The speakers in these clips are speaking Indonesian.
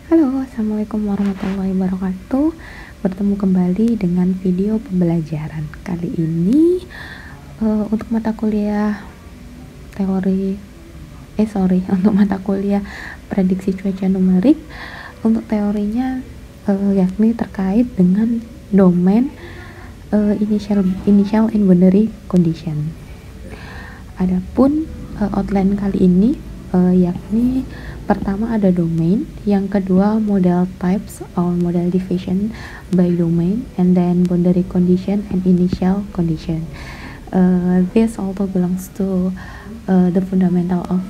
Halo, assalamualaikum warahmatullahi wabarakatuh. Bertemu kembali dengan video pembelajaran. Kali ini untuk mata kuliah teori, untuk mata kuliah prediksi cuaca numerik. Untuk teorinya yakni terkait dengan domain initial and boundary condition. Adapun outline kali ini yakni pertama ada domain, yang kedua model types or model division by domain, and then boundary condition and initial condition. This also belongs to the fundamental of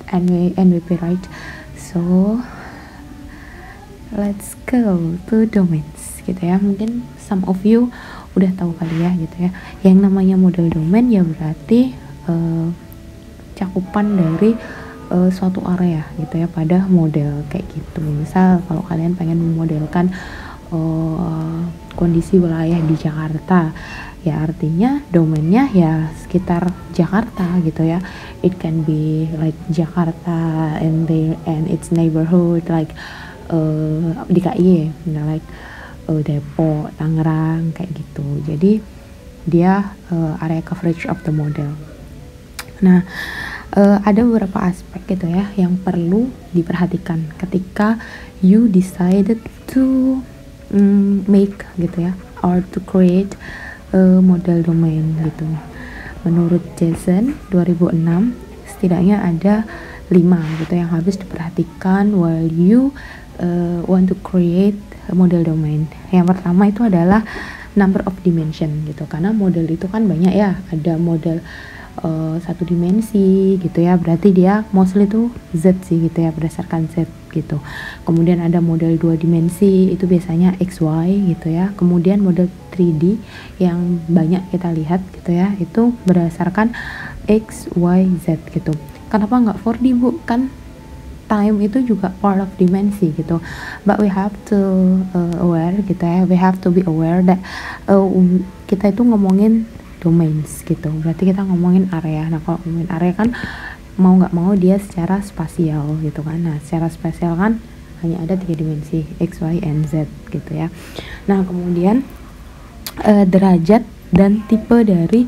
NWP, right? So let's go to domains gitu ya. Mungkin some of you udah tahu kali ya gitu ya. Yang namanya model domain ya berarti cakupan dari suatu area gitu ya pada model kayak gitu. Misal kalau kalian pengen memodelkan kondisi wilayah di Jakarta, ya artinya domainnya ya sekitar Jakarta gitu ya. It can be like Jakarta and its neighborhood like DKI like Depok, Tangerang kayak gitu. Jadi dia area coverage of the model. Nah, ada beberapa aspek gitu ya yang perlu diperhatikan ketika you decided to make gitu ya, or to create a model domain gitu. Menurut Jason 2006 setidaknya ada 5 gitu yang harus diperhatikan while you want to create a model domain. Yang pertama itu adalah number of dimension gitu, karena model itu kan banyak ya, ada model satu dimensi gitu ya, berarti dia mostly itu Z sih gitu ya, berdasarkan Z gitu. Kemudian ada model 2 dimensi, itu biasanya XY gitu ya. Kemudian model 3D yang banyak kita lihat gitu ya, itu berdasarkan XYZ gitu. Kenapa nggak 4D bu? Kan time itu juga part of dimensi gitu. But we have to aware gitu ya, we have to be aware that kita itu ngomongin domains gitu, berarti kita ngomongin area. Nah kalau ngomongin area kan mau nggak mau dia secara spasial gitu kan. Nah secara spasial kan hanya ada 3 dimensi, X, Y, and Z gitu ya. Nah kemudian derajat dan tipe dari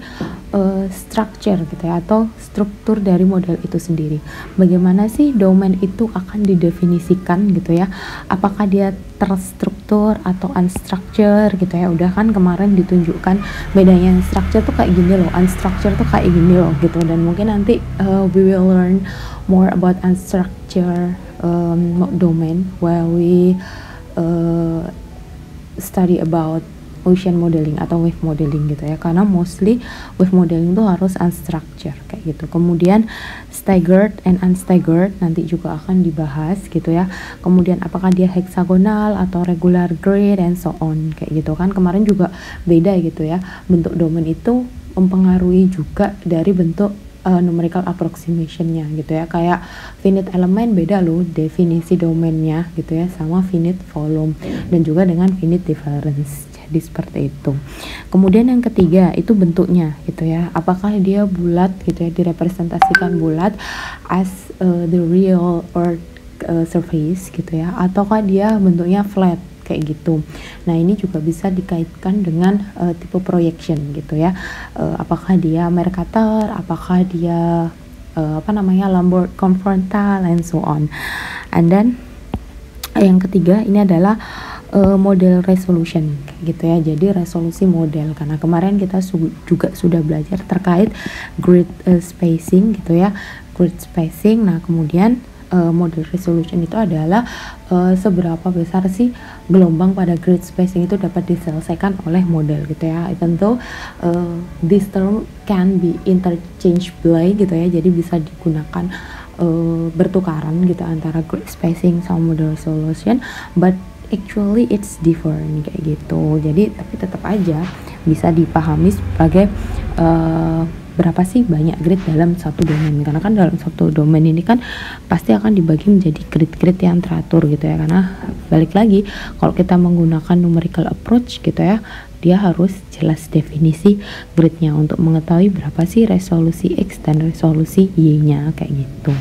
structure gitu ya, atau struktur dari model itu sendiri. Bagaimana sih domain itu akan didefinisikan gitu ya, apakah dia terstruktur atau unstructured gitu ya. Udah kan kemarin ditunjukkan bedanya structure tuh kayak gini loh, unstructured tuh kayak gini loh gitu. Dan mungkin nanti we will learn more about unstructured domain while we study about ocean modeling atau wave modeling gitu ya, karena mostly wave modeling itu harus unstructured kayak gitu. Kemudian staggered and unstaggered nanti juga akan dibahas gitu ya. Kemudian apakah dia hexagonal atau regular grid and so on kayak gitu kan. Kemarin juga beda gitu ya, bentuk domain itu mempengaruhi juga dari bentuk numerical approximation-nya gitu ya. Kayak finite element beda loh definisi domainnya gitu ya, sama finite volume dan juga dengan finite difference. Jadi seperti itu. Kemudian yang ketiga itu bentuknya gitu ya, apakah dia bulat gitu ya, direpresentasikan bulat as the real earth surface gitu ya, ataukah dia bentuknya flat kayak gitu. Nah ini juga bisa dikaitkan dengan tipe projection gitu ya, apakah dia Mercator, apakah dia Lambert confrontal and so on. And then yang ketiga ini adalah model resolution gitu ya. Jadi resolusi model, karena kemarin kita juga sudah belajar terkait grid spacing gitu ya, grid spacing. Nah kemudian model resolution itu adalah seberapa besar sih gelombang pada grid spacing itu dapat diselesaikan oleh model gitu ya. Tentu this term can be interchangeable gitu ya, jadi bisa digunakan bertukaran gitu antara grid spacing sama model resolution, but actually it's different kayak gitu. Jadi tapi tetap aja bisa dipahami sebagai berapa sih banyak grid dalam satu domain, karena kan dalam satu domain ini kan pasti akan dibagi menjadi grid-grid yang teratur gitu ya. Karena balik lagi kalau kita menggunakan numerical approach gitu ya, dia harus jelas definisi gridnya untuk mengetahui berapa sih resolusi X dan resolusi Y-nya kayak gitu.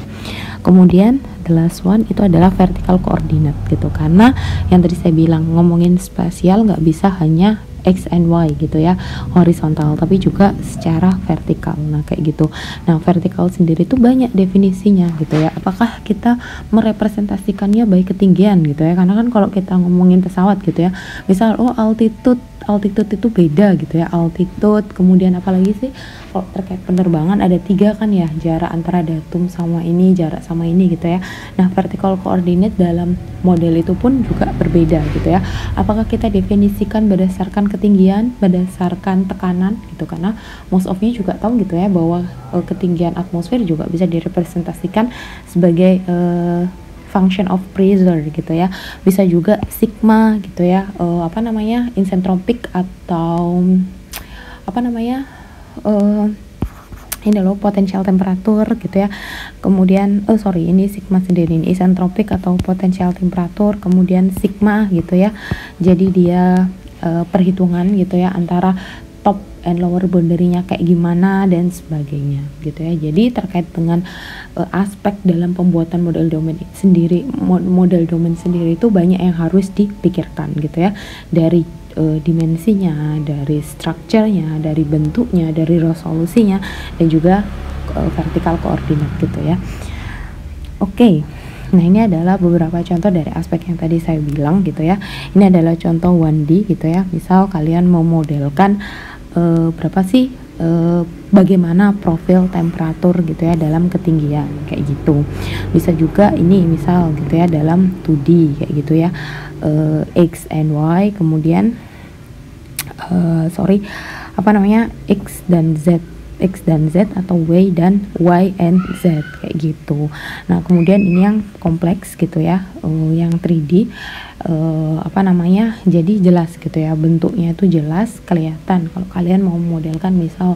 Kemudian the last one itu adalah vertical coordinate gitu, karena yang tadi saya bilang ngomongin spasial nggak bisa hanya X and Y gitu ya, horizontal, tapi juga secara vertikal. Nah kayak gitu. Nah vertikal sendiri itu banyak definisinya gitu ya, apakah kita merepresentasikannya by ketinggian gitu ya, karena kan kalau kita ngomongin pesawat gitu ya, misal altitude itu beda gitu ya, altitude, kemudian apalagi sih kalau terkait penerbangan ada 3 kan ya, jarak antara datum sama ini, jarak sama ini gitu ya. Nah vertical coordinate dalam model itu pun juga berbeda gitu ya, apakah kita definisikan berdasarkan ketinggian, berdasarkan tekanan gitu, karena most of you juga tahu gitu ya bahwa ketinggian atmosfer juga bisa direpresentasikan sebagai function of pressure gitu ya, bisa juga sigma gitu ya, isentropic atau ini loh potensial temperatur gitu ya. Kemudian ini sigma sendiri, ini isentropik atau potensial temperatur, kemudian sigma gitu ya. Jadi dia perhitungan gitu ya antara top and lower boundary-nya kayak gimana dan sebagainya gitu ya. Jadi terkait dengan aspek dalam pembuatan model domain sendiri, model domain sendiri itu banyak yang harus dipikirkan gitu ya, dari dimensinya, dari strukturnya, dari bentuknya, dari resolusinya, dan juga vertical coordinate gitu ya. Oke. Nah ini adalah beberapa contoh dari aspek yang tadi saya bilang gitu ya. Ini adalah contoh 1D gitu ya. Misal kalian memodelkan berapa sih bagaimana profil temperatur gitu ya dalam ketinggian kayak gitu. Bisa juga ini misal gitu ya dalam 2D kayak gitu ya, X and Y, kemudian X dan Z atau Y dan Y and Z kayak gitu. Nah kemudian ini yang kompleks gitu ya, yang 3D jadi jelas gitu ya, bentuknya itu jelas kelihatan kalau kalian mau modelkan misal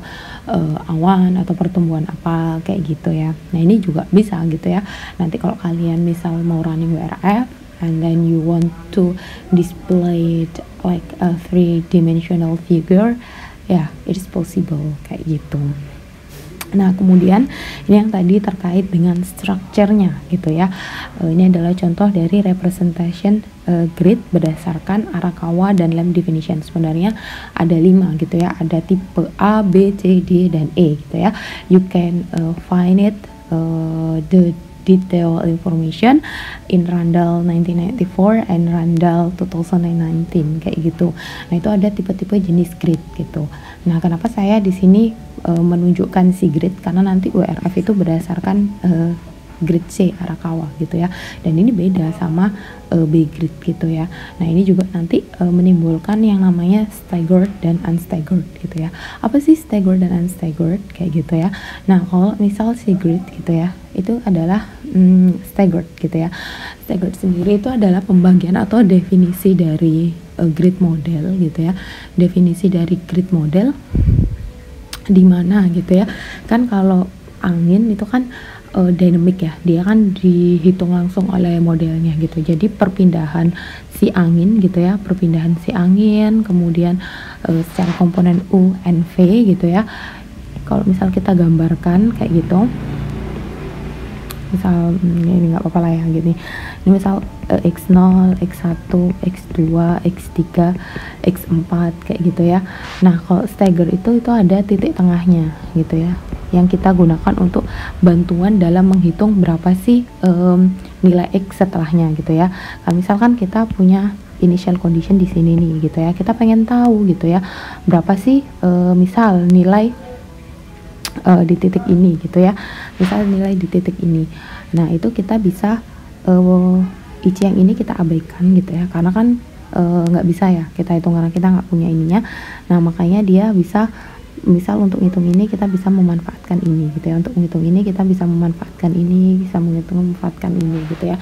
awan atau pertumbuhan apa kayak gitu ya. Nah ini juga bisa gitu ya, nanti kalau kalian misal mau running WRF and then you want to display it like a 3-dimensional figure, ya, it is possible kayak gitu. Nah kemudian ini yang tadi terkait dengan strukturnya gitu ya. Ini adalah contoh dari representation grid berdasarkan Arakawa dan Lamb definition. Sebenarnya ada 5 gitu ya, ada tipe A, B, C, D, dan E gitu ya. You can find it the detail information in Randall 1994 and Randall 2019 kayak gitu. Nah itu ada tipe-tipe jenis grid gitu. Nah kenapa saya di sini menunjukkan si grid, karena nanti WRF itu berdasarkan grid C Arakawa gitu ya, dan ini beda sama B grid gitu ya. Nah ini juga nanti menimbulkan yang namanya staggered dan unstaggered gitu ya. Apa sih staggered dan unstaggered kayak gitu ya. Nah kalau misal si grid gitu ya, itu adalah staggered gitu ya. Staggered sendiri itu adalah pembagian atau definisi dari grid model gitu ya. Definisi dari grid model di mana gitu ya. Kan kalau angin itu kan dynamic ya, dia kan dihitung langsung oleh modelnya gitu. Jadi perpindahan si angin gitu ya, perpindahan si angin, kemudian secara komponen U and V gitu ya. Kalau misal kita gambarkan kayak gitu, misal ini nggak apa-apa lah ya gini. Ini misal X0, X1, X2, X3, X4 kayak gitu ya. Nah kalau stagger itu ada titik tengahnya gitu ya, yang kita gunakan untuk bantuan dalam menghitung berapa sih nilai X setelahnya gitu ya. Nah, misalkan kita punya initial condition di sini nih gitu ya, kita pengen tahu gitu ya berapa sih misal nilai di titik ini gitu ya, misal nilai di titik ini. Nah itu kita bisa IC yang ini kita abaikan gitu ya, karena kan nggak bisa ya kita hitung karena kita nggak punya ininya. Nah makanya dia bisa, misal untuk ngitung ini kita bisa memanfaatkan ini gitu ya, untuk menghitung ini kita bisa memanfaatkan ini, bisa memanfaatkan ini gitu ya.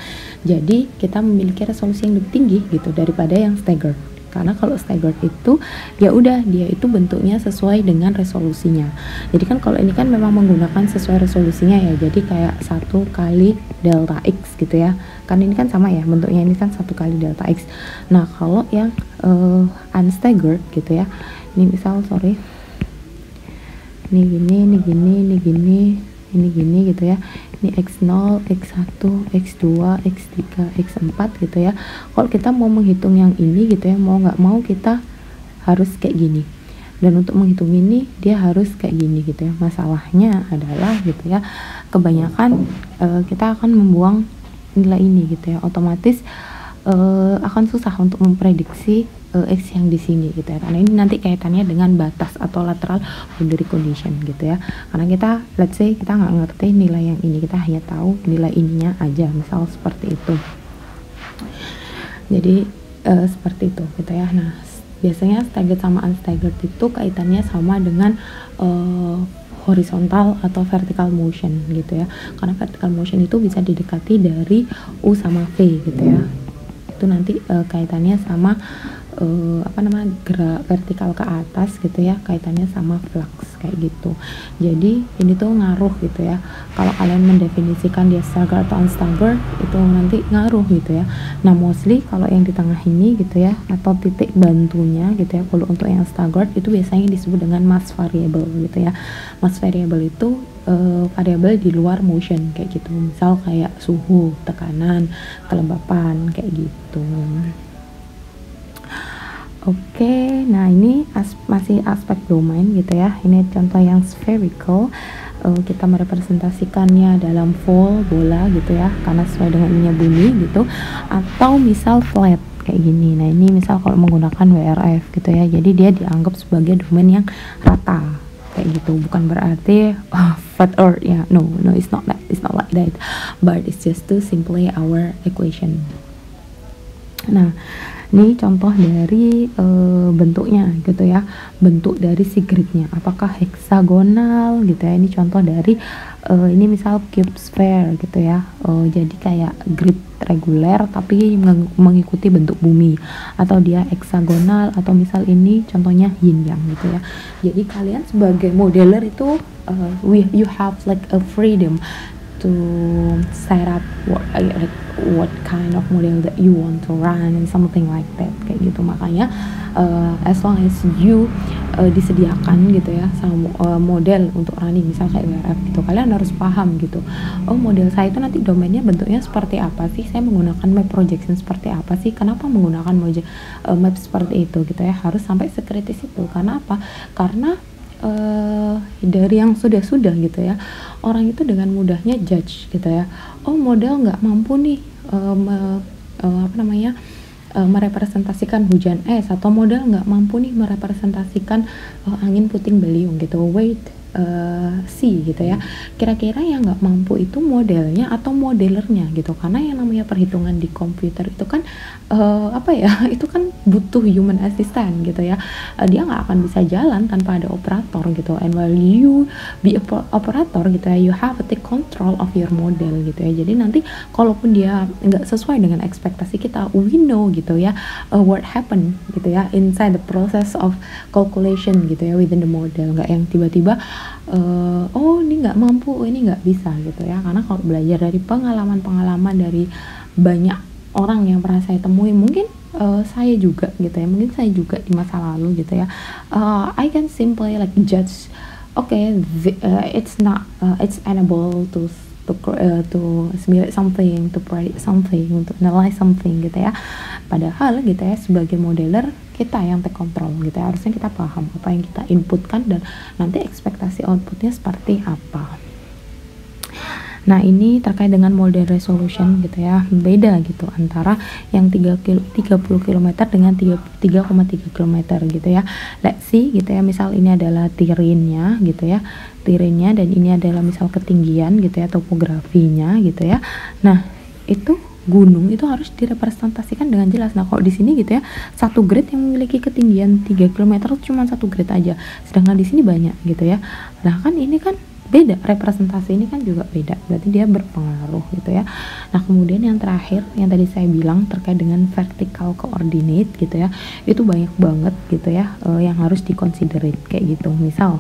Jadi kita memiliki resolusi yang lebih tinggi gitu daripada yang staggered Karena kalau staggered itu ya udah dia itu bentuknya sesuai dengan resolusinya. Jadi kan kalau ini kan memang menggunakan sesuai resolusinya ya, jadi kayak 1 kali delta x gitu ya. Kan ini kan sama ya bentuknya, ini kan 1 kali delta x. Nah kalau yang unstaggered gitu ya, ini misal ini gini, ini gini, ini gini, ini gini gitu ya, ini x0, x1, x2, x3, x4 gitu ya. Kalau kita mau menghitung yang ini gitu ya, mau nggak mau kita harus kayak gini, dan untuk menghitung ini dia harus kayak gini gitu ya. Masalahnya adalah gitu ya, kebanyakan kita akan membuang nilai ini gitu ya, otomatis akan susah untuk memprediksi X yang di sini gitu ya, karena ini nanti kaitannya dengan batas atau lateral boundary condition gitu ya. Karena kita let's say kita nggak ngerti nilai yang ini, kita hanya tahu nilai ininya aja, misal seperti itu. Jadi seperti itu gitu ya. Nah biasanya staggered sama unstaggered itu kaitannya sama dengan horizontal atau vertical motion gitu ya. Karena vertical motion itu bisa didekati dari U sama V gitu ya. Itu nanti kaitannya sama gerak vertikal ke atas gitu ya, kaitannya sama flux kayak gitu. Jadi ini tuh ngaruh gitu ya, kalau kalian mendefinisikan dia staggered atau unstaggered itu nanti ngaruh gitu ya. Nah mostly kalau yang di tengah ini gitu ya, atau titik bantunya gitu ya, kalau untuk yang staggered itu biasanya disebut dengan mass variable gitu ya. Mass variable itu variabel di luar motion kayak gitu, misal kayak suhu, tekanan, kelembapan kayak gitu. Oke, nah ini masih aspek domain gitu ya. Ini contoh yang spherical, kita merepresentasikannya dalam bola gitu ya, karena sesuai dengan ininya bumi gitu. Atau misal flat kayak gini. Nah ini misal kalau menggunakan WRF gitu ya, jadi dia dianggap sebagai domain yang rata kayak gitu. Bukan berarti flat earth ya, no it's not like that, but it's just to simply our equation. Nah ini contoh dari bentuknya gitu ya, bentuk dari si gridnya apakah heksagonal gitu ya. Ini contoh dari ini misal cube sphere gitu ya, jadi kayak grid reguler tapi mengikuti bentuk bumi, atau dia heksagonal, atau misal ini contohnya yin yang gitu ya. Jadi kalian sebagai modeler itu you have like a freedom to set up what kind of model that you want to run and something like that kayak gitu. Makanya as long as you disediakan gitu ya sama model untuk running misal kayak WRF gitu, kalian harus paham gitu, oh model saya itu nanti domainnya bentuknya seperti apa sih, saya menggunakan map projection seperti apa sih, kenapa menggunakan map seperti itu gitu ya. Harus sampai sekritis itu. Karena apa? Karena dari yang sudah gitu ya, orang itu dengan mudahnya judge gitu ya, oh model nggak mampu nih merepresentasikan hujan es, atau model nggak mampu nih merepresentasikan angin puting beliung gitu. Wait, see gitu ya, kira-kira yang nggak mampu itu modelnya atau modelernya gitu. Karena yang namanya perhitungan di komputer itu kan itu kan butuh human assistant gitu ya. Dia nggak akan bisa jalan tanpa ada operator gitu. And while you be a operator gitu ya, you have to take control of your model gitu ya. Jadi nanti kalaupun dia nggak sesuai dengan ekspektasi kita, we know gitu ya what happened gitu ya inside the process of calculation gitu ya within the model. Nggak yang tiba-tiba oh ini nggak mampu, oh ini nggak bisa gitu ya. Karena kalau belajar dari pengalaman dari banyak orang yang pernah saya temui, mungkin saya juga gitu ya, mungkin saya juga di masa lalu gitu ya, I can simply like judge, okay, it's unable to simulate something, to predict something, to analyze something gitu ya. Padahal gitu ya, sebagai modeler kita yang take control gitu ya, harusnya kita paham apa yang kita inputkan dan nanti ekspektasi outputnya seperti apa. Nah ini terkait dengan model resolution gitu ya, beda gitu antara yang 30 km dengan 3,3 km gitu ya. Let's see gitu ya, misal ini adalah terrainnya gitu ya, terrainnya, dan ini adalah misal ketinggian gitu ya, topografinya gitu ya. Nah itu gunung itu harus direpresentasikan dengan jelas. Nah kalau di sini gitu ya, satu grid yang memiliki ketinggian 3 km itu cuma satu grid aja, sedangkan di sini banyak gitu ya. Nah kan ini kan beda, representasi ini kan juga beda, berarti dia berpengaruh gitu ya. Nah kemudian yang terakhir yang tadi saya bilang terkait dengan vertical coordinate gitu ya, itu banyak banget gitu ya yang harus diconsiderate kayak gitu. Misal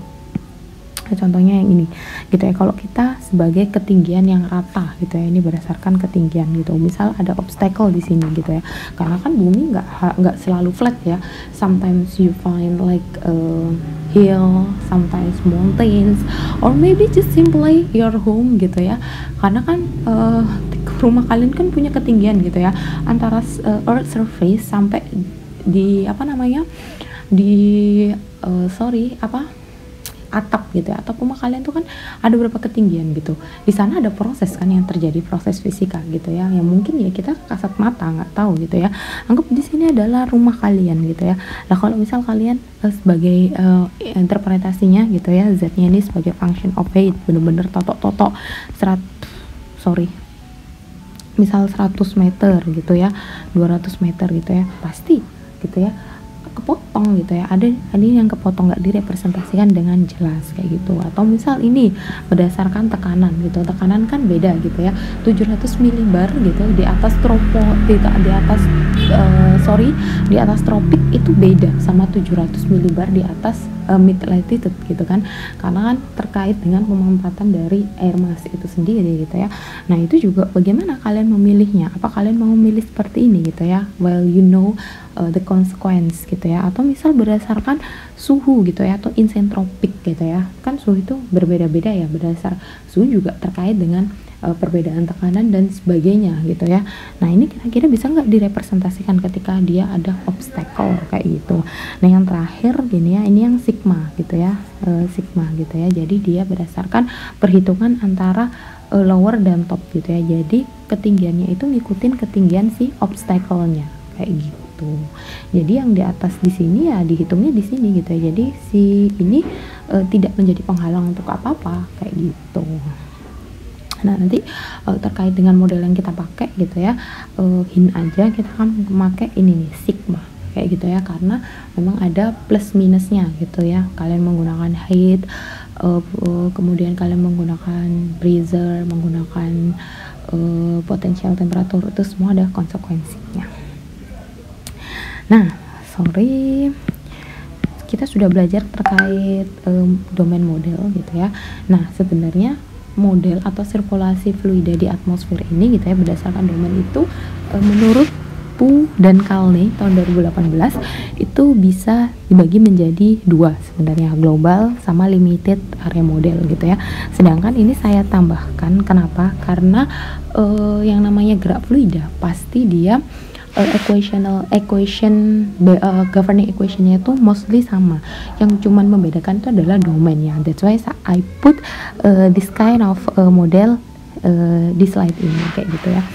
contohnya yang ini gitu ya, kalau kita sebagai ketinggian yang rata gitu ya, ini berdasarkan ketinggian gitu, misal ada obstacle di sini gitu ya, karena kan bumi nggak selalu flat ya, sometimes you find like hill, sometimes mountains, or maybe just simply your home gitu ya, karena kan rumah kalian kan punya ketinggian gitu ya, antara earth surface sampai di apa namanya di atap gitu ya, atau rumah kalian tuh kan ada berapa ketinggian gitu. Di sana ada proses kan yang terjadi, proses fisika gitu ya, yang mungkin ya kita kasat mata nggak tahu gitu ya. Anggap di sini adalah rumah kalian gitu ya. Nah kalau misal kalian sebagai interpretasinya gitu ya, Z-nya ini sebagai function of height, bener-bener totok misal 100 meter gitu ya, 200 meter gitu ya, pasti gitu ya kepotong gitu ya, ada yang kepotong, nggak direpresentasikan dengan jelas kayak gitu. Atau misal ini berdasarkan tekanan gitu, tekanan kan beda gitu ya, 700 milibar gitu di atas di atas tropik itu beda sama 700 milibar di atas mid latitude gitu kan, karena kan terkait dengan pemanfaatan dari air mas itu sendiri gitu ya. Nah itu juga bagaimana kalian memilihnya, apa kalian mau memilih seperti ini gitu ya, well you know the consequence gitu ya, atau misal berdasarkan suhu gitu ya, atau isentropik gitu ya, kan suhu itu berbeda-beda ya, berdasar suhu juga terkait dengan perbedaan tekanan dan sebagainya gitu ya. Nah ini kira-kira bisa nggak direpresentasikan ketika dia ada obstacle kayak gitu. Nah yang terakhir gini ya, ini yang sigma gitu ya, sigma gitu ya, jadi dia berdasarkan perhitungan antara lower dan top gitu ya, jadi ketinggiannya itu ngikutin ketinggian si obstacle-nya kayak gitu. Jadi yang di atas di sini ya dihitungnya di sini gitu ya, jadi si ini tidak menjadi penghalang untuk apa-apa kayak gitu. Nah nanti terkait dengan model yang kita pakai gitu ya, hint aja kita akan memakai ini nih, sigma kayak gitu ya, karena memang ada plus minusnya gitu ya. Kalian menggunakan height, kemudian kalian menggunakan pressure, menggunakan potensial temperatur, itu semua ada konsekuensinya. Nah kita sudah belajar terkait domain model gitu ya. Nah sebenarnya model atau sirkulasi fluida di atmosfer ini gitu ya, berdasarkan domain itu menurut Pu dan Kalne tahun 2018 itu bisa dibagi menjadi dua sebenarnya, global sama limited area model gitu ya. Sedangkan ini saya tambahkan, kenapa? Karena yang namanya gerak fluida pasti dia governing equationnya itu mostly sama, yang cuman membedakan itu adalah domainnya. That's why I put this kind of model di slide ini kayak gitu ya.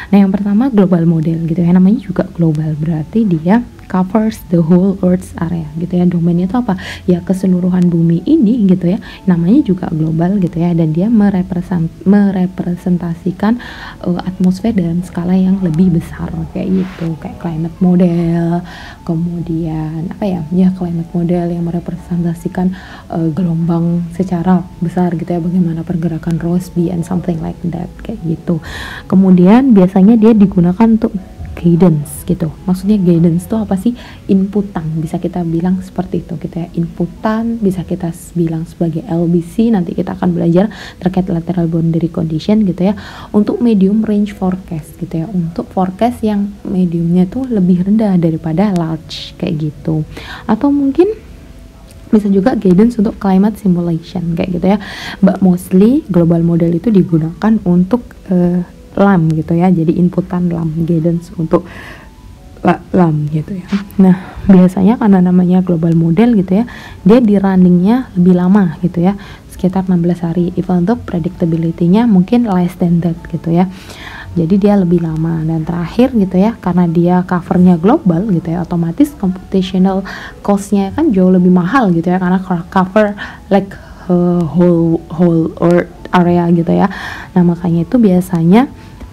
Nah yang pertama global model gitu ya, namanya juga global berarti dia covers the whole Earth's area gitu ya. Domainnya itu apa? Ya keseluruhan bumi ini gitu ya. Namanya juga global gitu ya, dan dia merepresentasikan atmosfer dalam skala yang lebih besar kayak gitu. Kayak climate model, kemudian apa ya? Ya climate model yang merepresentasikan gelombang secara besar gitu ya, bagaimana pergerakan Rossby and something like that kayak gitu. Kemudian biasanya dia digunakan untuk guidance gitu. Maksudnya guidance itu apa sih? Inputan, bisa kita bilang seperti itu gitu ya. Inputan bisa kita bilang sebagai LBC, nanti kita akan belajar terkait lateral boundary condition gitu ya. Untuk medium range forecast gitu ya, untuk forecast yang mediumnya tuh lebih rendah daripada large kayak gitu. Atau mungkin bisa juga guidance untuk climate simulation kayak gitu ya. But mostly global model itu digunakan untuk LAM gitu ya, jadi inputan LAM, guidance untuk LAM gitu ya. Nah biasanya karena namanya global model gitu ya, dia di runningnya lebih lama gitu ya, sekitar 16 hari, even untuk predictability-nya mungkin less than that gitu ya, jadi dia lebih lama. Dan terakhir gitu ya, karena dia covernya global gitu ya, otomatis computational cost-nya kan jauh lebih mahal gitu ya, karena cover like whole Earth area gitu ya. Nah makanya itu biasanya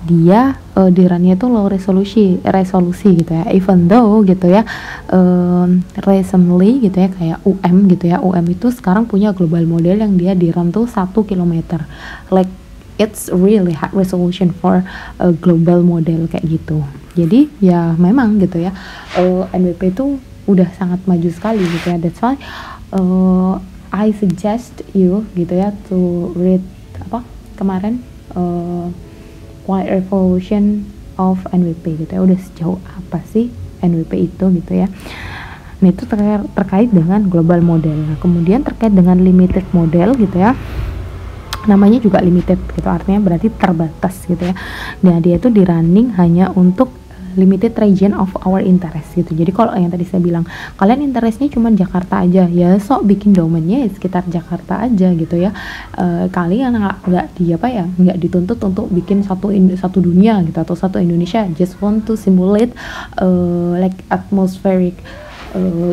dia di run-nya itu low resolusi gitu ya, even though gitu ya, recently gitu ya, kayak gitu ya, itu sekarang punya global model yang dia di run tuh 1 kilometer, like it's really high resolution for a global model kayak gitu. Jadi ya memang gitu ya, NWP itu udah sangat maju sekali gitu ya. That's why I suggest you gitu ya to read kemarin Quiet Revolution of NWP gitu ya. Udah sejauh apa sih NWP itu gitu ya. Nah itu terkait dengan global model. Nah, kemudian terkait dengan limited model gitu ya, namanya juga limited gitu, artinya berarti terbatas gitu ya. Nah dia itu di running hanya untuk limited region of our interest gitu. Jadi kalau yang tadi saya bilang kalian interestnya cuma Jakarta aja, ya sok bikin domainnya ya sekitar Jakarta aja gitu ya. Kalian nggak dituntut untuk bikin satu dunia gitu atau satu Indonesia. Just want to simulate like atmospheric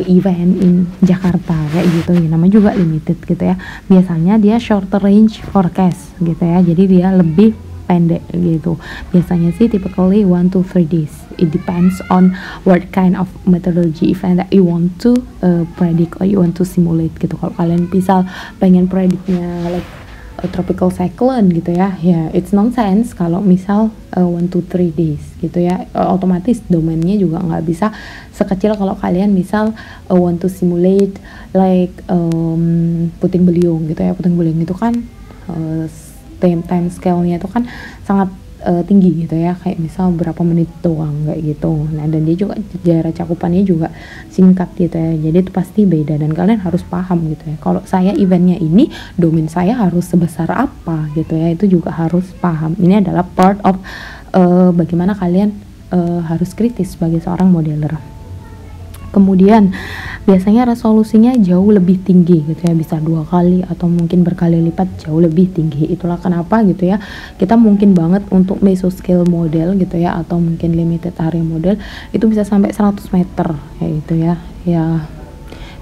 event in Jakarta kayak gitu ya, namanya juga limited gitu ya. Biasanya dia shorter range forecast gitu ya, jadi dia lebih pendek gitu. Biasanya sih typically 1 to 3 days. It depends on what kind of methodology event that you want to predict or you want to simulate gitu. Kalau kalian misal pengen prediknya like a tropical cyclone gitu ya, ya it's nonsense kalau misal 1 to 3 days gitu ya. Otomatis domainnya juga nggak bisa sekecil kalau kalian misal want to simulate like puting beliung gitu ya. Puting beliung itu kan time scale-nya itu kan sangat tinggi gitu ya, kayak misal berapa menit doang kayak gitu. Nah dan dia juga jarak cakupannya juga singkat gitu ya, jadi itu pasti beda dan kalian harus paham gitu ya. Kalau saya eventnya ini, domain saya harus sebesar apa gitu ya, itu juga harus paham. Ini adalah part of bagaimana kalian harus kritis sebagai seorang modeler. Kemudian biasanya resolusinya jauh lebih tinggi gitu ya, bisa 2 kali atau mungkin berkali lipat jauh lebih tinggi. Itulah kenapa gitu ya, kita mungkin banget untuk mesoscale model gitu ya, atau mungkin limited area model itu bisa sampai 100 meter kayak gitu ya. Ya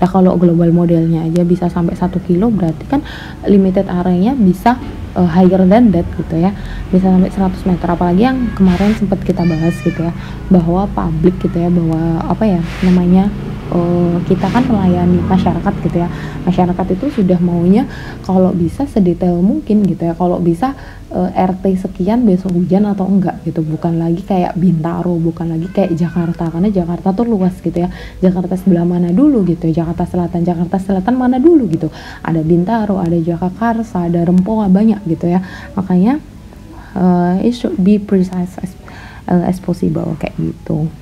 kalau global modelnya aja bisa sampai 1 kilo, berarti kan limited area-nya bisa higher than that gitu ya, bisa sampai 100 meter. Apalagi yang kemarin sempat kita bahas gitu ya, bahwa publik gitu ya, bahwa kita kan melayani masyarakat gitu ya. Masyarakat itu sudah maunya kalau bisa sedetail mungkin gitu ya, kalau bisa RT sekian besok hujan atau enggak gitu, bukan lagi kayak Bintaro, bukan lagi kayak Jakarta, karena Jakarta tuh luas gitu ya. Jakarta sebelah mana dulu gitu, Jakarta Selatan mana dulu gitu, ada Bintaro, ada Jagakarsa, ada Rempoa, banyak gitu ya. Makanya it should be precise as possible kayak gitu.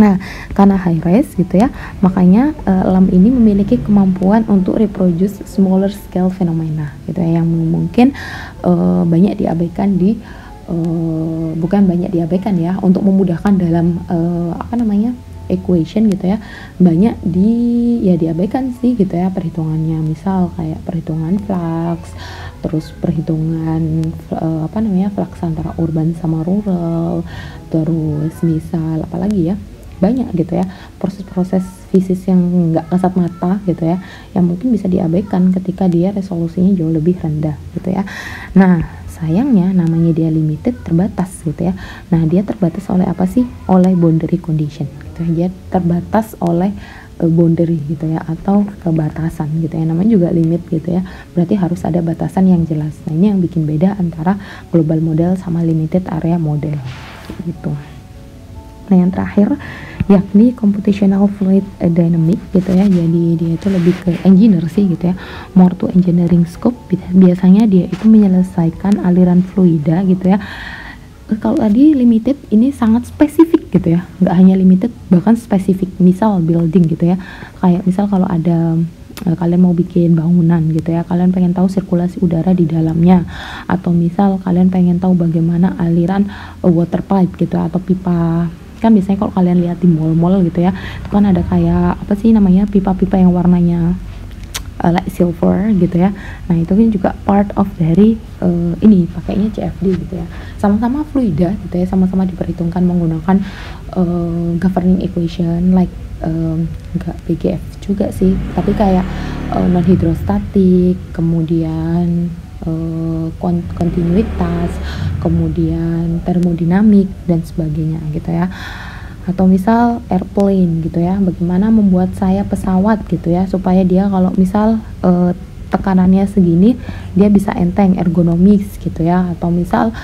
Nah, karena high res gitu ya, makanya LAM ini memiliki kemampuan untuk reproduce smaller scale phenomena gitu ya, yang mungkin banyak diabaikan bukan banyak diabaikan ya, untuk memudahkan dalam equation gitu ya, banyak diabaikan sih gitu ya perhitungannya. Misal kayak perhitungan flux, terus perhitungan flux antara urban sama rural, terus misal apalagi ya, banyak gitu ya proses-proses fisis yang nggak kasat mata gitu ya, yang mungkin bisa diabaikan ketika dia resolusinya jauh lebih rendah gitu ya. Nah sayangnya namanya dia limited, terbatas gitu ya. Nah dia terbatas oleh apa sih? Oleh boundary condition gitu ya. Dia terbatas oleh boundary gitu ya, atau kebatasan gitu ya, namanya juga limit gitu ya, berarti harus ada batasan yang jelas. Nah ini yang bikin beda antara global model sama limited area model gitu. Nah yang terakhir yakni computational fluid dynamic gitu ya, jadi dia itu lebih ke engineer sih gitu ya, more to engineering scope. Biasanya dia itu menyelesaikan aliran fluida gitu ya. Kalau tadi limited, ini sangat spesifik gitu ya, nggak hanya limited, bahkan spesifik. Misal building gitu ya, kayak misal kalau ada kalian mau bikin bangunan gitu ya, kalian pengen tahu sirkulasi udara di dalamnya, atau misal kalian pengen tahu bagaimana aliran water pipe gitu atau pipa. Kan biasanya kalau kalian lihat di mall-mall gitu ya, itu kan ada kayak apa sih namanya, pipa-pipa yang warnanya like silver gitu ya. Nah itu kan juga part of dari ini pakainya CFD gitu ya, sama-sama fluida gitu ya, sama-sama diperhitungkan menggunakan governing equation like enggak BGF juga sih, tapi kayak non hidrostatik, kemudian kontinuitas, kemudian termodinamik dan sebagainya gitu ya. Atau misal airplane gitu ya, bagaimana membuat sayap pesawat gitu ya, supaya dia kalau misal tekanannya segini dia bisa enteng, ergonomis gitu ya. Atau misal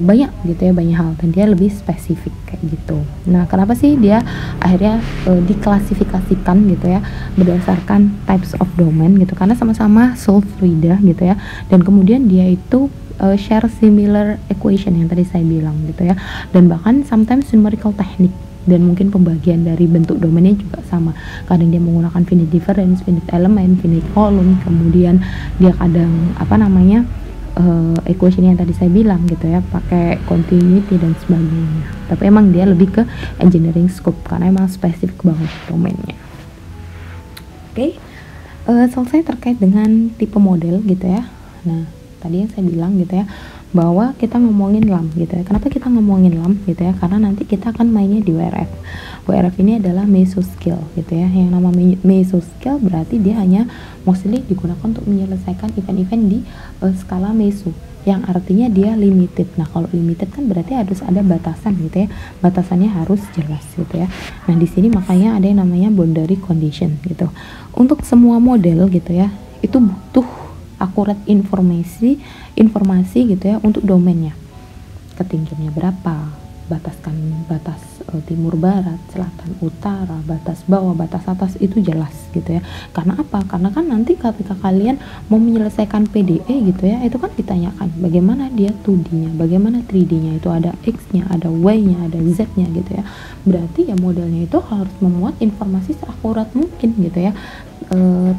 banyak gitu ya, banyak hal, dan dia lebih spesifik kayak gitu. Nah, kenapa sih dia akhirnya diklasifikasikan gitu ya berdasarkan types of domain gitu, karena sama-sama solve Frida gitu ya, dan kemudian dia itu share similar equation yang tadi saya bilang gitu ya, dan bahkan sometimes numerical technique, dan mungkin pembagian dari bentuk domainnya juga sama. Kadang dia menggunakan finite difference, finite element, finite column, kemudian dia kadang equation yang tadi saya bilang gitu ya, pakai continuity dan sebagainya. Tapi emang dia lebih ke engineering scope karena emang spesifik banget domainnya. Oke. Selesai terkait dengan tipe model gitu ya. Nah, tadi yang saya bilang gitu ya, bahwa kita ngomongin LAM gitu ya. Kenapa kita ngomongin LAM gitu ya? Karena nanti kita akan mainnya di WRF. WRF ini adalah mesoscale gitu ya. Yang nama mesoscale berarti dia hanya mostly digunakan untuk menyelesaikan event-event di skala meso, yang artinya dia limited. Nah, kalau limited kan berarti harus ada batasan gitu ya. Batasannya harus jelas gitu ya. Nah, di sini makanya ada yang namanya boundary condition gitu. Untuk semua model gitu ya, itu butuh akurat informasi gitu ya untuk domainnya. Ketinggiannya berapa, batas timur barat, selatan utara, batas bawah, batas atas, itu jelas gitu ya. Karena apa? Karena kan nanti ketika kalian mau menyelesaikan PDE gitu ya, itu kan ditanyakan bagaimana dia 2D-nya, bagaimana 3D-nya, itu ada X-nya, ada Y-nya, ada Z-nya gitu ya. Berarti ya modelnya itu harus memuat informasi seakurat mungkin gitu ya,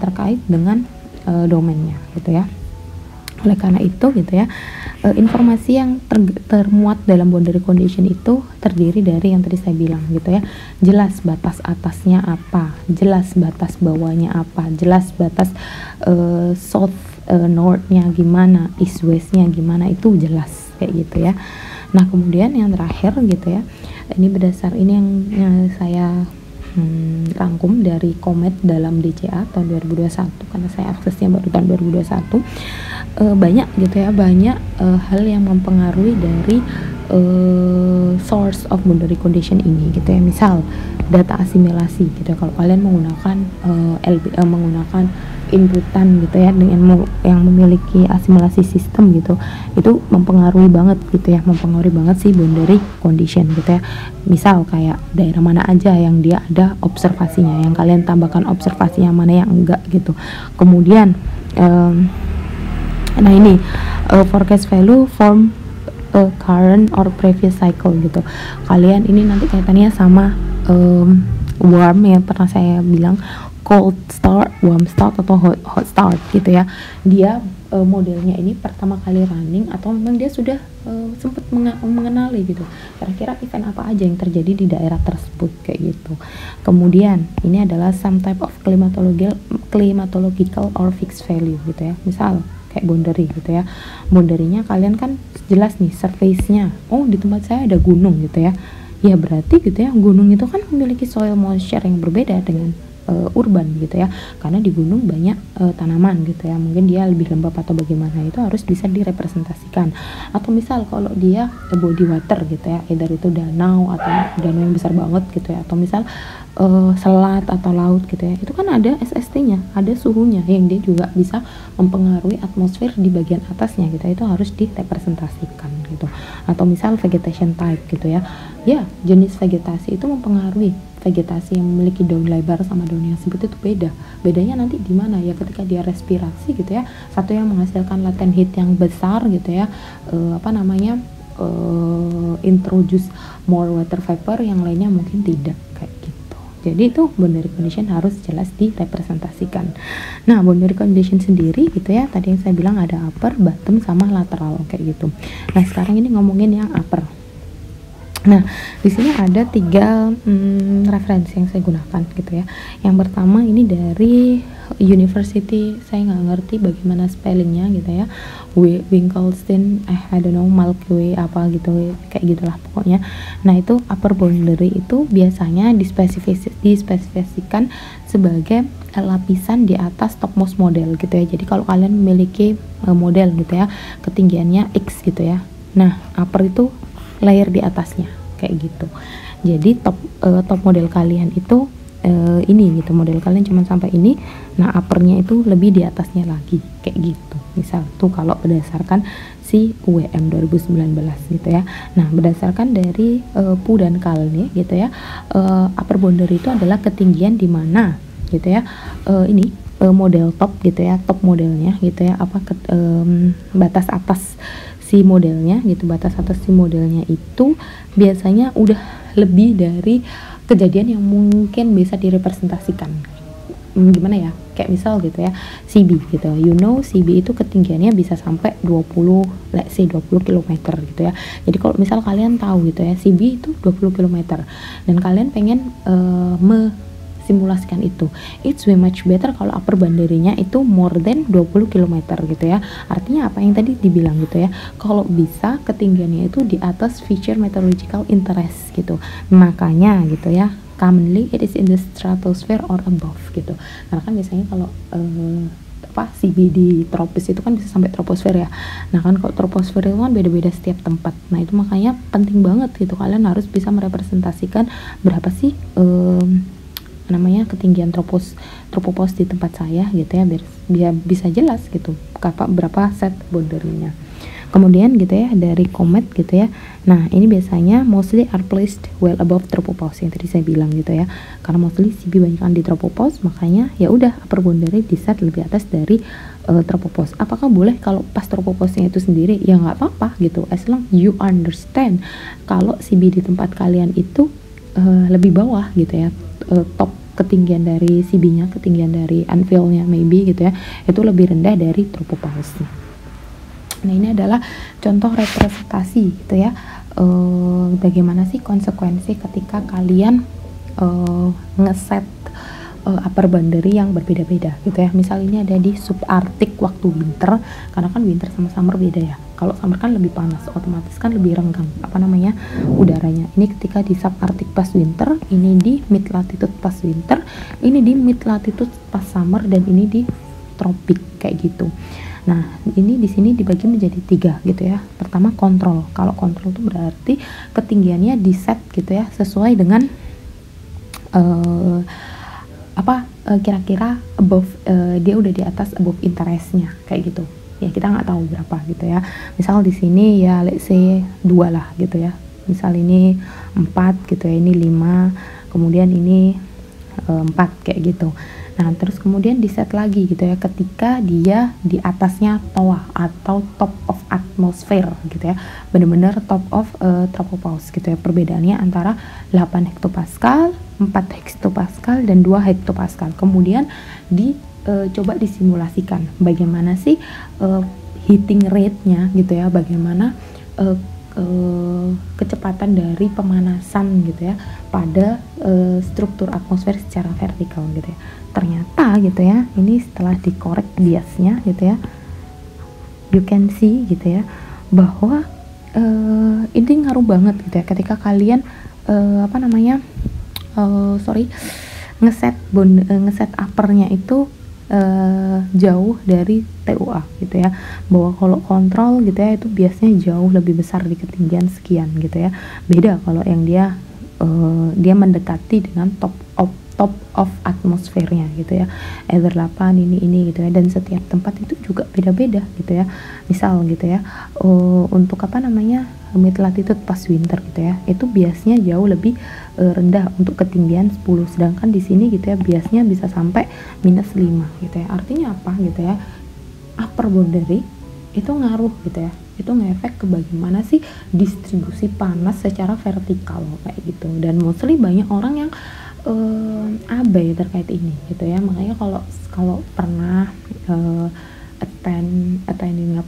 terkait dengan domainnya gitu ya. Oleh karena itu gitu ya, informasi yang termuat dalam boundary condition itu terdiri dari yang tadi saya bilang gitu ya, jelas batas atasnya apa, jelas batas bawahnya apa, jelas batas south north-nya gimana, east west-nya gimana, itu jelas kayak gitu ya. Nah, kemudian yang terakhir gitu ya, ini yang saya rangkum dari Comet dalam DCA tahun 2021, karena saya aksesnya baru tahun 2021. Banyak gitu ya, banyak hal yang mempengaruhi dari source of boundary condition ini gitu ya. Misal data asimilasi gitu ya, kalau kalian menggunakan menggunakan inputan gitu ya dengan yang memiliki asimilasi sistem gitu, itu mempengaruhi banget gitu ya, mempengaruhi banget sih boundary condition gitu ya. Misal kayak daerah mana aja yang dia ada observasinya, yang kalian tambahkan observasinya, mana yang enggak gitu. Kemudian nah ini forecast value form current or previous cycle gitu. Kalian ini nanti kaitannya sama warm ya, pernah saya bilang cold start, warm start, atau hot start gitu ya. Dia modelnya ini pertama kali running atau memang dia sudah sempat mengenali gitu kira-kira event apa aja yang terjadi di daerah tersebut kayak gitu. Kemudian ini adalah some type of climatological or fixed value gitu ya. Misal kayak boundary gitu ya, boundary-nya kalian kan jelas nih surface-nya, oh di tempat saya ada gunung gitu ya. Ya berarti gitu ya, gunung itu kan memiliki soil moisture yang berbeda dengan urban gitu ya, karena di gunung banyak tanaman gitu ya, mungkin dia lebih lembab atau bagaimana, itu harus bisa direpresentasikan. Atau misal kalau dia body water gitu ya, either itu danau atau danau yang besar banget gitu ya, atau misal selat atau laut gitu ya, itu kan ada SST-nya, ada suhunya yang dia juga bisa mempengaruhi atmosfer di bagian atasnya gitu, itu harus direpresentasikan gitu. Atau misal vegetation type gitu ya, ya jenis vegetasi itu mempengaruhi. Vegetasi yang memiliki daun lebar sama daun yang sempit itu bedanya nanti di mana ya, ketika dia respirasi gitu ya, satu yang menghasilkan latent heat yang besar gitu ya, introduce more water vapor, yang lainnya mungkin tidak kayak gitu. Jadi itu boundary condition harus jelas direpresentasikan. Nah, boundary condition sendiri gitu ya, tadi yang saya bilang ada upper, bottom, sama lateral kayak gitu. Nah, sekarang ini ngomongin yang upper. Nah, di sini ada 3 referensi yang saya gunakan gitu ya. Yang pertama ini dari university, saya nggak ngerti bagaimana spellingnya gitu ya. Winkelstein, I don't know, Malkwe apa gitu, kayak gitulah pokoknya. Nah, itu upper boundary itu biasanya dispesifikasikan sebagai lapisan di atas topmost model gitu ya. Jadi kalau kalian memiliki model gitu ya, ketinggiannya X gitu ya. Nah, upper itu layer di atasnya kayak gitu. Jadi top model kalian itu ini gitu, model kalian cuma sampai ini. Nah, uppernya itu lebih di atasnya lagi kayak gitu. Misal tuh kalau berdasarkan si UWM 2019 gitu ya. Nah, berdasarkan dari PU dan KAL nih gitu ya, upper boundary itu adalah ketinggian di mana gitu ya, ini model top gitu ya, top modelnya gitu ya, apa batas atas si modelnya gitu, batas atas si modelnya itu biasanya udah lebih dari kejadian yang mungkin bisa direpresentasikan. Gimana ya, kayak misal gitu ya, CB gitu, CB itu ketinggiannya bisa sampai 20, let's say 20 km gitu ya. Jadi kalau misal kalian tahu gitu ya, CB itu 20 km dan kalian pengen simulasikan itu, it's way much better kalau upper boundary-nya itu more than 20 km gitu ya. Artinya apa yang tadi dibilang gitu ya, kalau bisa ketinggiannya itu di atas feature meteorological interest gitu. Makanya gitu ya, commonly it is in the stratosphere or above gitu. Karena kan biasanya kalau CB di tropis itu kan bisa sampai troposfer ya. Nah kan kalau troposfer itu kan beda-beda setiap tempat. Nah itu makanya penting banget gitu, kalian harus bisa merepresentasikan berapa sih namanya ketinggian tropopause di tempat saya gitu ya, biar bisa jelas gitu berapa set boundary-nya. Kemudian gitu ya, dari comet gitu ya. Nah, ini biasanya mostly are placed well above tropopause yang tadi saya bilang gitu ya. Karena mostly CB banyakkan di tropopause, makanya ya udah upper boundary di set lebih atas dari tropopause. Apakah boleh kalau pas tropopause-nya itu sendiri? Ya nggak apa-apa gitu, as long you understand kalau CB di tempat kalian itu lebih bawah gitu ya, top ketinggian dari CB-nya, ketinggian dari anvil-nya maybe gitu ya, itu lebih rendah dari tropopause. Nah, ini adalah contoh representasi gitu ya, bagaimana sih konsekuensi ketika kalian ngeset upper boundary yang berbeda-beda gitu ya. Misal ini ada di subarctic waktu winter, karena kan winter sama summer beda ya. Kalau summer kan lebih panas, otomatis kan lebih renggang udaranya. Ini ketika di subarctic pas winter, ini di mid latitude pas winter, ini di mid latitude pas summer, dan ini di tropik kayak gitu. Nah, ini di sini dibagi menjadi 3 gitu ya. Pertama kontrol. Kalau kontrol itu berarti ketinggiannya di set gitu ya, sesuai dengan kira-kira above, dia udah di atas above interestnya kayak gitu ya. Kita nggak tahu berapa gitu ya. Misal di sini ya let's say 2 lah gitu ya. Misal ini 4 gitu ya, ini 5, kemudian ini 4 kayak gitu. Nah, terus kemudian di set lagi gitu ya, ketika dia di atasnya TOA atau top of atmosphere gitu ya, benar-benar top of tropopause gitu ya. Perbedaannya antara 8 hektopascal, 4 hektopascal, dan 2 hektopascal. Kemudian coba disimulasikan bagaimana sih heating rate-nya gitu ya, bagaimana kecepatan dari pemanasan gitu ya pada struktur atmosfer secara vertikal gitu ya. Ternyata gitu ya, ini setelah dikorek biasnya gitu ya, you can see gitu ya, bahwa ini ngaruh banget gitu ya ketika kalian ngeset uppernya itu jauh dari TUA gitu ya, bahwa kalau kontrol gitu ya itu biasanya jauh lebih besar di ketinggian sekian gitu ya. Beda kalau yang dia mendekati dengan top of atmosfernya gitu ya, either 8 ini gitu ya. Dan setiap tempat itu juga beda-beda gitu ya. Misal gitu ya, untuk mid latitude pas winter gitu ya, itu biasanya jauh lebih rendah untuk ketinggian 10, sedangkan di sini gitu ya biasanya bisa sampai -5 gitu ya. Artinya apa gitu ya, upper boundary itu ngaruh gitu ya, itu ngefek ke bagaimana sih distribusi panas secara vertikal kayak gitu. Dan mostly banyak orang yang abai terkait ini gitu ya. Makanya kalau pernah attending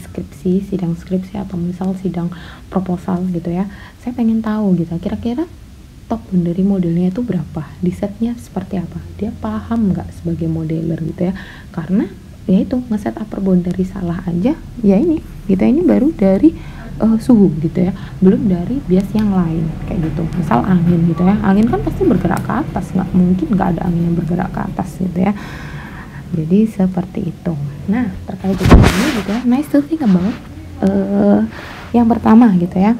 skripsi, sidang skripsi atau misal sidang proposal gitu ya, saya pengen tahu gitu kira-kira top boundary modelnya itu berapa, di setnya seperti apa, dia paham nggak sebagai modeler gitu ya. Karena ya itu ngeset upper boundary salah aja ya ini kita ini baru dari suhu gitu ya, belum dari bias yang lain kayak gitu. Misal angin gitu ya, angin kan pasti bergerak ke atas, nggak mungkin nggak ada angin yang bergerak ke atas gitu ya. Jadi seperti itu. Nah terkait dengan ini gitu ya, nice to think about yang pertama gitu ya,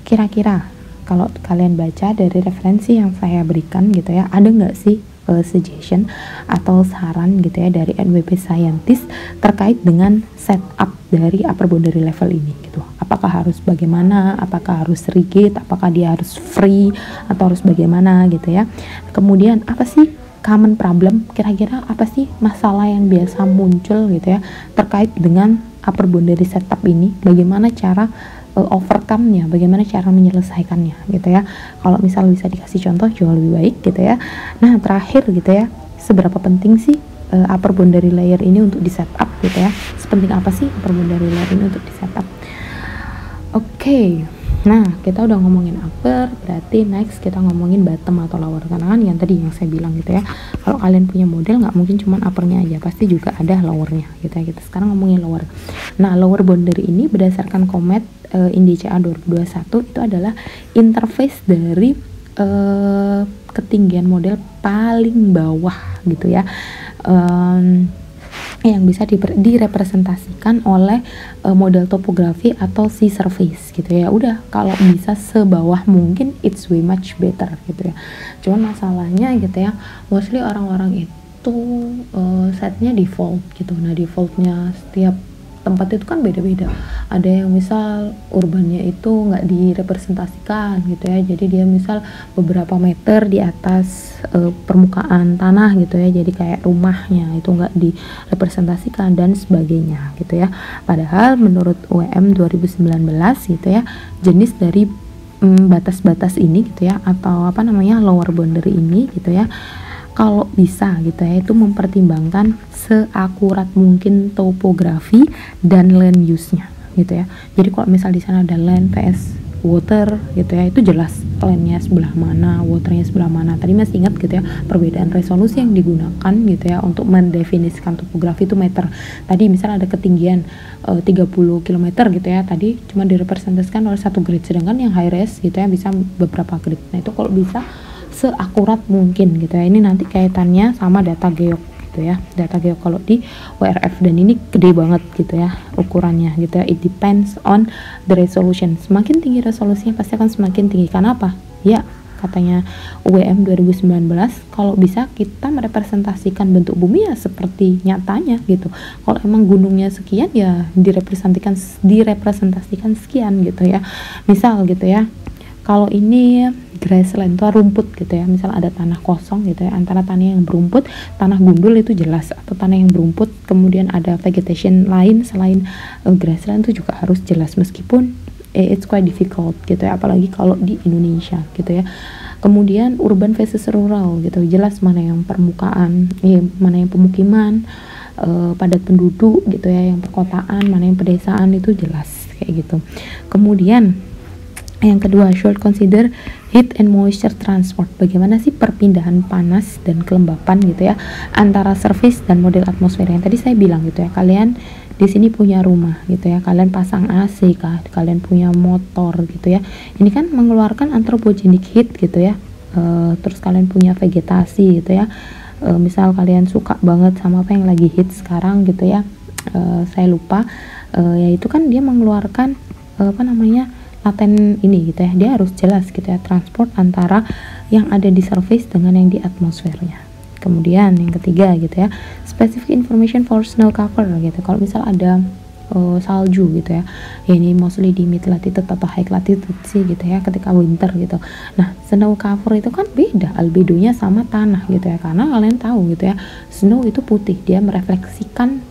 kira-kira kalau kalian baca dari referensi yang saya berikan gitu ya, ada nggak sih suggestion atau saran gitu ya dari NWP Scientist terkait dengan setup dari upper boundary level ini gitu. Apakah harus bagaimana, apakah harus rigid, apakah dia harus free atau harus bagaimana gitu ya. Kemudian apa sih common problem, kira-kira apa sih masalah yang biasa muncul gitu ya terkait dengan upper boundary setup ini, bagaimana cara overcome-nya, bagaimana cara menyelesaikannya gitu ya. Kalau misal bisa dikasih contoh jauh lebih baik gitu ya. Nah terakhir gitu ya, seberapa penting sih upper boundary layer ini untuk di setup gitu ya, sepenting apa sih upper boundary layer ini untuk di setup. Oke. Nah kita udah ngomongin upper, berarti next kita ngomongin bottom atau lower, karena kan yang tadi yang saya bilang gitu ya, kalau kalian punya model nggak mungkin cuma uppernya aja, pasti juga ada lowernya gitu ya. Kita sekarang ngomongin lower. Nah lower boundary ini berdasarkan Comet INDCA 2021 itu adalah interface dari ketinggian model paling bawah gitu ya, yang bisa direpresentasikan oleh model topografi atau sea surface gitu ya. Udah kalau bisa sebawah mungkin it's way much better gitu ya. Cuman masalahnya gitu ya, mostly orang-orang itu setnya default gitu. Nah defaultnya setiap tempat itu kan beda-beda. Ada yang misal urbannya itu nggak direpresentasikan gitu ya, jadi dia misal beberapa meter di atas permukaan tanah gitu ya, jadi kayak rumahnya itu nggak direpresentasikan dan sebagainya gitu ya. Padahal menurut UEM 2019 gitu ya, jenis dari batas-batas ini gitu ya, atau apa namanya lower boundary ini gitu ya, kalau bisa gitu ya, itu mempertimbangkan seakurat mungkin topografi dan land use-nya gitu ya. Jadi kalau misal di sana ada land vs water gitu ya, itu jelas landnya sebelah mana, waternya sebelah mana. Tadi masih ingat gitu ya perbedaan resolusi yang digunakan gitu ya untuk mendefinisikan topografi itu meter. Tadi misal ada ketinggian 30 km gitu ya, tadi cuma direpresentasikan oleh satu grid, sedangkan yang high res gitu ya bisa beberapa grid. Nah itu kalau bisa seakurat mungkin gitu ya. Ini nanti kaitannya sama data geok gitu ya, data geok kalau di WRF, dan ini gede banget gitu ya ukurannya gitu ya. It depends on the resolution. Semakin tinggi resolusinya pasti akan semakin tinggi. Karena apa? Ya katanya UEM 2019, kalau bisa kita merepresentasikan bentuk bumi ya seperti nyatanya gitu. Kalau emang gunungnya sekian ya direpresentasikan sekian gitu ya. Misal gitu ya, kalau ini grassland itu rumput gitu ya, misal ada tanah kosong gitu ya, antara tanah yang berumput, tanah gundul itu jelas, atau tanah yang berumput kemudian ada vegetation lain selain grassland itu juga harus jelas, meskipun it's quite difficult gitu ya, apalagi kalau di Indonesia gitu ya. Kemudian urban versus rural gitu, jelas mana yang permukaan, mana yang pemukiman, padat penduduk gitu ya, yang perkotaan, mana yang pedesaan, itu jelas kayak gitu. Kemudian yang kedua, should consider heat and moisture transport. Bagaimana sih perpindahan panas dan kelembapan gitu ya antara surface dan model atmosfer. Yang tadi saya bilang gitu ya, kalian di sini punya rumah gitu ya, kalian pasang AC kah, kalian punya motor gitu ya, ini kan mengeluarkan anthropogenic heat gitu ya. Terus kalian punya vegetasi gitu ya, misal kalian suka banget sama apa yang lagi hit sekarang gitu ya, saya lupa, yaitu kan dia mengeluarkan apa namanya laten ini gitu ya, dia harus jelas gitu ya transport antara yang ada di surface dengan yang di atmosfernya. Kemudian yang ketiga gitu ya, specific information for snow cover gitu. Kalau misal ada salju gitu ya, ini mostly di mid latitude atau high latitude sih gitu ya, ketika winter gitu. Nah snow cover itu kan beda albedonya sama tanah gitu ya, karena kalian tahu gitu ya, snow itu putih, dia merefleksikan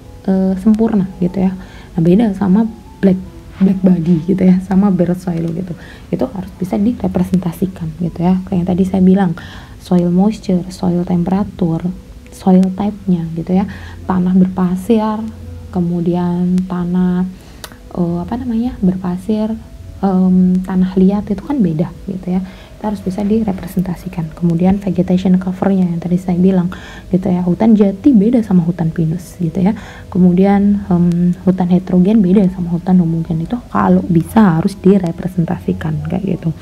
sempurna gitu ya. Nah beda sama black body gitu ya, sama bare soil gitu, itu harus bisa direpresentasikan gitu ya. Kayak yang tadi saya bilang, soil moisture, soil temperature, soil type-nya gitu ya, tanah berpasir kemudian tanah berpasir, tanah liat, itu kan beda gitu ya. Kita harus bisa direpresentasikan. Kemudian vegetation covernya yang tadi saya bilang gitu ya, hutan jati beda sama hutan pinus gitu ya. Kemudian hutan heterogen beda sama hutan homogen, itu kalau bisa harus direpresentasikan kayak gitu.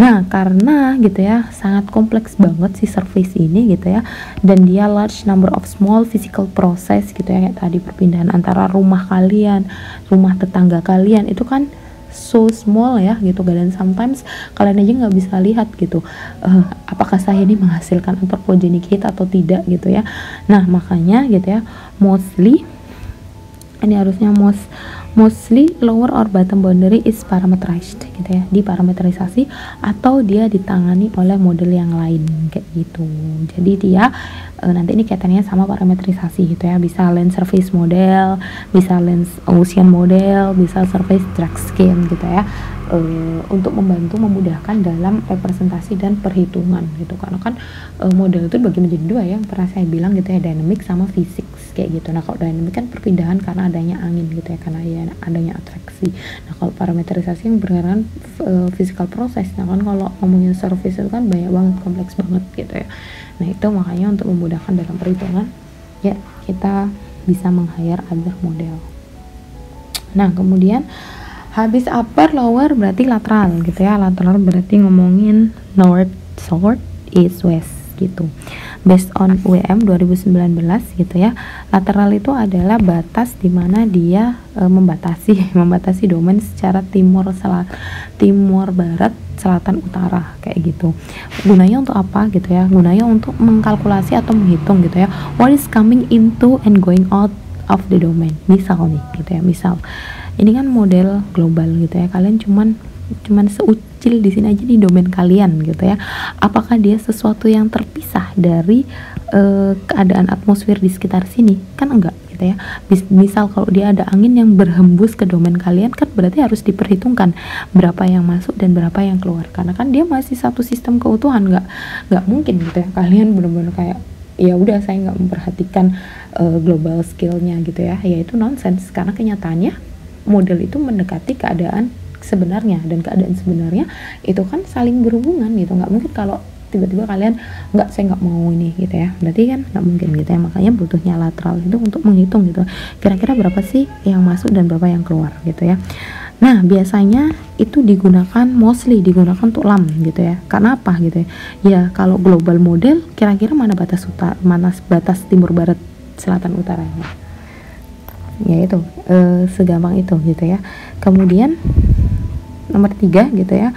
Nah, karena gitu ya sangat kompleks banget si surface ini gitu ya, dan dia large number of small physical process gitu ya, kayak tadi perpindahan antara rumah kalian, rumah tetangga kalian itu kan so small ya gitu, dan sometimes kalian aja nggak bisa lihat gitu apakah saya ini menghasilkan anthropogenic atau tidak gitu ya. Nah, makanya gitu ya, mostly ini harusnya mostly lower or bottom boundary is parameterized gitu ya, diparameterisasi atau dia ditangani oleh model yang lain kayak gitu. Jadi dia nanti ini kaitannya sama parametrisasi gitu ya, bisa land surface model, bisa land ocean model, bisa surface drag scheme gitu ya, untuk membantu memudahkan dalam representasi dan perhitungan gitu. Karena kan model itu bagi menjadi dua ya, yang pernah saya bilang gitu ya, dynamic sama fisik kayak gitu. Nah, kalau dynamic kan perpindahan karena adanya angin gitu ya, karena ya adanya atraksi. Nah, kalau parameterisasi yang berkaitan physical process. Nah, kan kalau ngomongin surface itu kan banyak banget, kompleks banget gitu ya. Nah, itu makanya untuk memudahkan dalam perhitungan ya kita bisa meng-hire other model. Nah, kemudian habis upper, lower berarti lateral gitu ya. Lateral berarti ngomongin north, south, east, west gitu. Based on UEM 2019 gitu ya. Lateral itu adalah batas di mana dia membatasi domain secara timur barat, selatan, utara kayak gitu. Gunanya untuk apa gitu ya? Gunanya untuk mengkalkulasi atau menghitung gitu ya, what is coming into and going out of the domain. Misal nih gitu ya, misal ini kan model global gitu ya, kalian cuman seucil di sini aja di domain kalian gitu ya. Apakah dia sesuatu yang terpisah dari keadaan atmosfer di sekitar sini? Kan enggak gitu ya. Misal kalau dia ada angin yang berhembus ke domain kalian, kan berarti harus diperhitungkan berapa yang masuk dan berapa yang keluar, karena kan dia masih satu sistem keutuhan. Nggak mungkin gitu ya kalian benar-benar kayak ya udah saya nggak memperhatikan global scale-nya gitu ya. Ya itu nonsense, karena kenyataannya model itu mendekati keadaan sebenarnya, dan keadaan sebenarnya itu kan saling berhubungan gitu. Nggak mungkin kalau tiba-tiba kalian saya nggak mau ini gitu ya, berarti kan nggak mungkin gitu ya. Makanya butuhnya lateral itu untuk menghitung gitu, kira-kira berapa sih yang masuk dan berapa yang keluar gitu ya. Nah, biasanya itu mostly digunakan untuk LAM gitu ya. Karena apa gitu ya? Ya kalau global model, kira-kira mana batas timur barat selatan utaranya, ya itu segampang itu gitu ya. Kemudian nomor 3 gitu ya,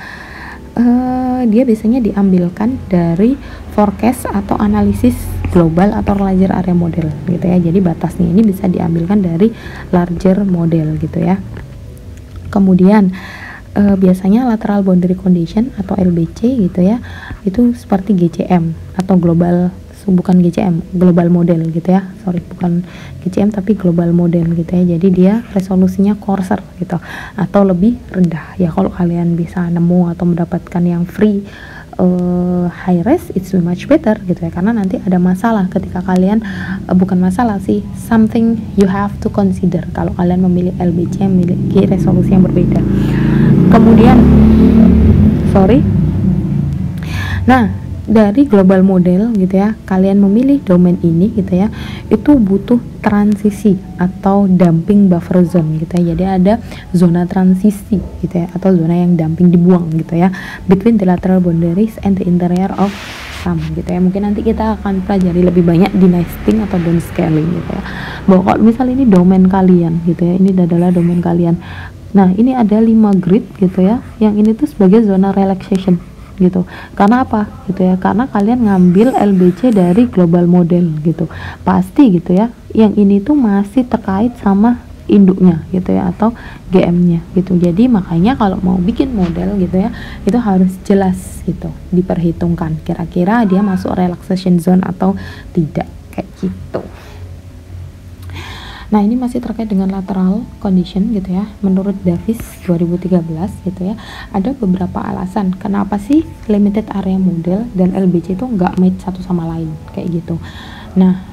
dia biasanya diambilkan dari forecast atau analisis global atau larger area model gitu ya. Jadi batasnya ini bisa diambilkan dari larger model gitu ya. Kemudian biasanya lateral boundary condition atau LBC gitu ya, itu seperti GCM atau global model gitu ya, bukan GCM tapi global model gitu ya. Jadi dia resolusinya coarser gitu atau lebih rendah ya. Kalau kalian bisa nemu atau mendapatkan yang free high res, it's much better gitu ya, karena nanti ada masalah ketika kalian bukan masalah sih, something you have to consider kalau kalian memilih LBC yang memiliki resolusi yang berbeda. Kemudian nah, dari global model gitu ya, kalian memilih domain ini gitu ya, itu butuh transisi atau dumping buffer zone gitu ya. Jadi ada zona transisi gitu ya, atau zona yang dumping dibuang gitu ya, between the lateral boundaries and the interior of some gitu ya. Mungkin nanti kita akan pelajari lebih banyak di nesting atau downscaling gitu ya, bahwa kalau misal ini domain kalian gitu ya, ini adalah domain kalian. Nah, ini ada 5 grid gitu ya, yang ini tuh sebagai zona relaxation gitu. Karena apa gitu ya, karena kalian ngambil LBC dari global model gitu, pasti gitu ya, yang ini tuh masih terkait sama induknya gitu ya, atau GM-nya gitu. Jadi makanya kalau mau bikin model gitu ya, itu harus jelas gitu, diperhitungkan kira-kira dia masuk relaxation zone atau tidak kayak gitu. Nah, ini masih terkait dengan lateral condition gitu ya. Menurut Davis 2013 gitu ya, ada beberapa alasan kenapa sih limited area model dan LBC itu nggak match satu sama lain kayak gitu. Nah,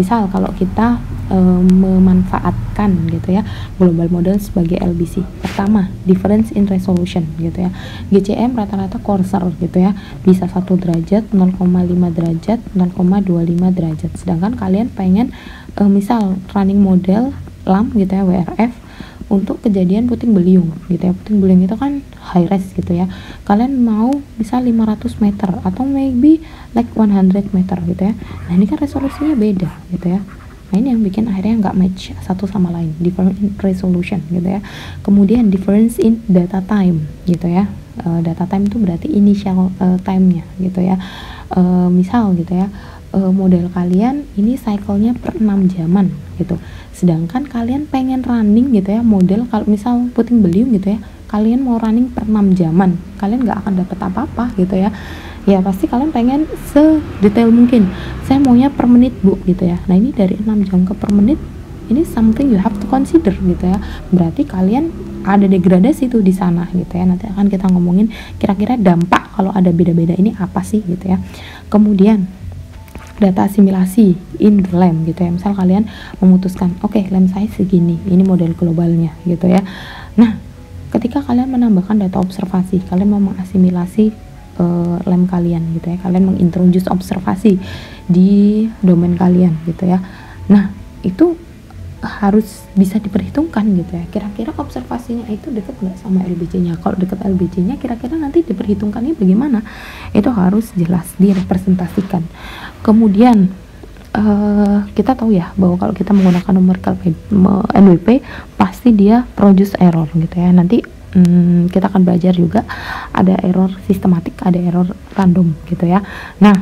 misal kalau kita memanfaatkan gitu ya global model sebagai LBC. Pertama, difference in resolution gitu ya. GCM rata-rata coarser gitu ya, bisa 1 derajat, 0,5 derajat, 0,25 derajat. Sedangkan kalian pengen misal running model LAM gitu ya, WRF untuk kejadian puting beliung gitu ya. Puting beliung itu kan high res gitu ya, kalian mau bisa 500 meter atau maybe like 100 meter gitu ya. Nah ini kan resolusinya beda gitu ya. Nah ini yang bikin akhirnya nggak match satu sama lain, different in resolution gitu ya. Kemudian difference in data time gitu ya. Data time itu berarti initial time-nya gitu ya. Misal gitu ya, model kalian ini cycle-nya per 6 jaman gitu, sedangkan kalian pengen running gitu ya model, kalau misal puting beliung gitu ya, kalian mau running per 6 jaman, kalian nggak akan dapat apa-apa gitu ya. Ya pasti kalian pengen sedetail mungkin, saya maunya per menit bu gitu ya. Nah ini dari 6 jam ke per menit, ini something you have to consider gitu ya. Berarti kalian ada degradasi tuh di sana gitu ya. Nanti akan kita ngomongin kira-kira dampak kalau ada beda-beda ini apa sih gitu ya. Kemudian data asimilasi in the LAM gitu ya. Misal kalian memutuskan oke, LAM size segini, ini model globalnya gitu ya. Nah ketika kalian menambahkan data observasi, kalian mau mengasimilasi LAM kalian gitu ya, kalian mengintroduce observasi di domain kalian gitu ya. Nah itu harus bisa diperhitungkan gitu ya, kira-kira observasinya itu dekat nggak sama LBC-nya. Kalau dekat LBC-nya, kira-kira nanti diperhitungkannya bagaimana, itu harus jelas direpresentasikan. Kemudian kita tahu ya bahwa kalau kita menggunakan numerical NWP pasti dia produce error gitu ya. Nanti kita akan belajar juga ada error sistematik, ada error random gitu ya. Nah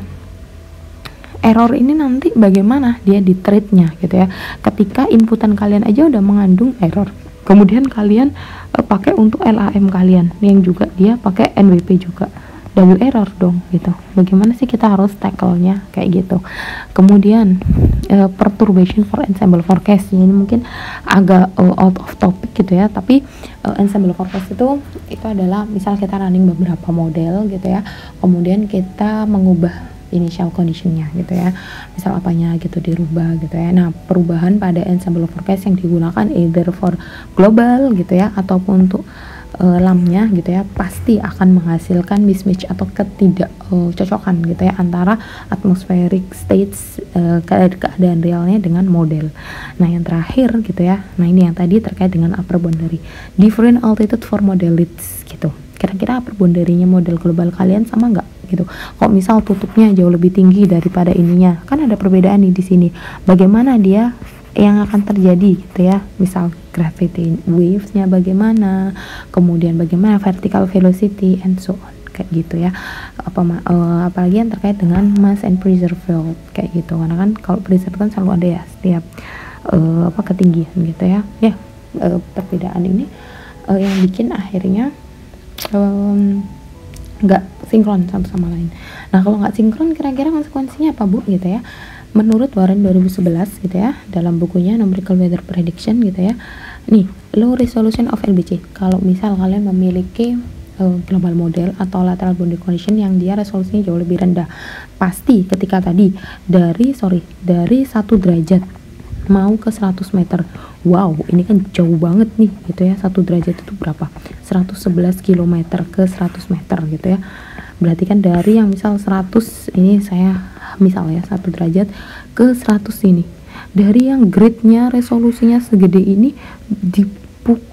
error ini nanti bagaimana dia di treatnya gitu ya. Ketika inputan kalian aja udah mengandung error, kemudian kalian pakai untuk LAM kalian yang juga dia pakai NWP juga, double error dong gitu. Bagaimana sih kita harus tackle-nya kayak gitu. Kemudian perturbation for ensemble forecast, ini mungkin agak out of topic gitu ya, tapi ensemble forecast itu adalah misal kita running beberapa model gitu ya, kemudian kita mengubah initial conditionnya gitu ya, misal apanya gitu dirubah gitu ya. Nah perubahan pada ensemble forecast yang digunakan either for global gitu ya ataupun untuk LAM-nya gitu ya, pasti akan menghasilkan mismatch atau ketidakcocokan gitu ya antara atmospheric states, keadaan realnya dengan model. Nah yang terakhir gitu ya, nah ini yang tadi terkait dengan upper boundary, different altitude for modelids gitu. Kira-kira upper boundary-nya model global kalian sama nggak gitu. Kok misal tutupnya jauh lebih tinggi daripada ininya, kan ada perbedaan nih di sini. Bagaimana dia yang akan terjadi gitu ya, misal gravity waves-nya bagaimana, kemudian bagaimana vertical velocity and so on kayak gitu ya. Apalagi yang terkait dengan mass and pressure field kayak gitu, karena kan kalau pressure kan selalu ada ya setiap ketinggian gitu ya. Perbedaan ini yang bikin akhirnya nggak sinkron satu sama lain. Nah kalau nggak sinkron, kira-kira konsekuensinya apa bu gitu ya. Menurut Warren 2011 gitu ya, dalam bukunya Numerical Weather Prediction gitu ya, nih low resolution of LBC, kalau misal kalian memiliki global model atau lateral boundary condition yang dia resolusinya jauh lebih rendah, pasti ketika tadi dari 1 derajat mau ke 100 meter, wow ini kan jauh banget nih gitu ya. 1 derajat itu berapa? 111 km ke 100 meter gitu ya. Berarti kan dari yang misal 100, ini saya misal ya 1 derajat ke 100 ini, dari yang gridnya resolusinya segede ini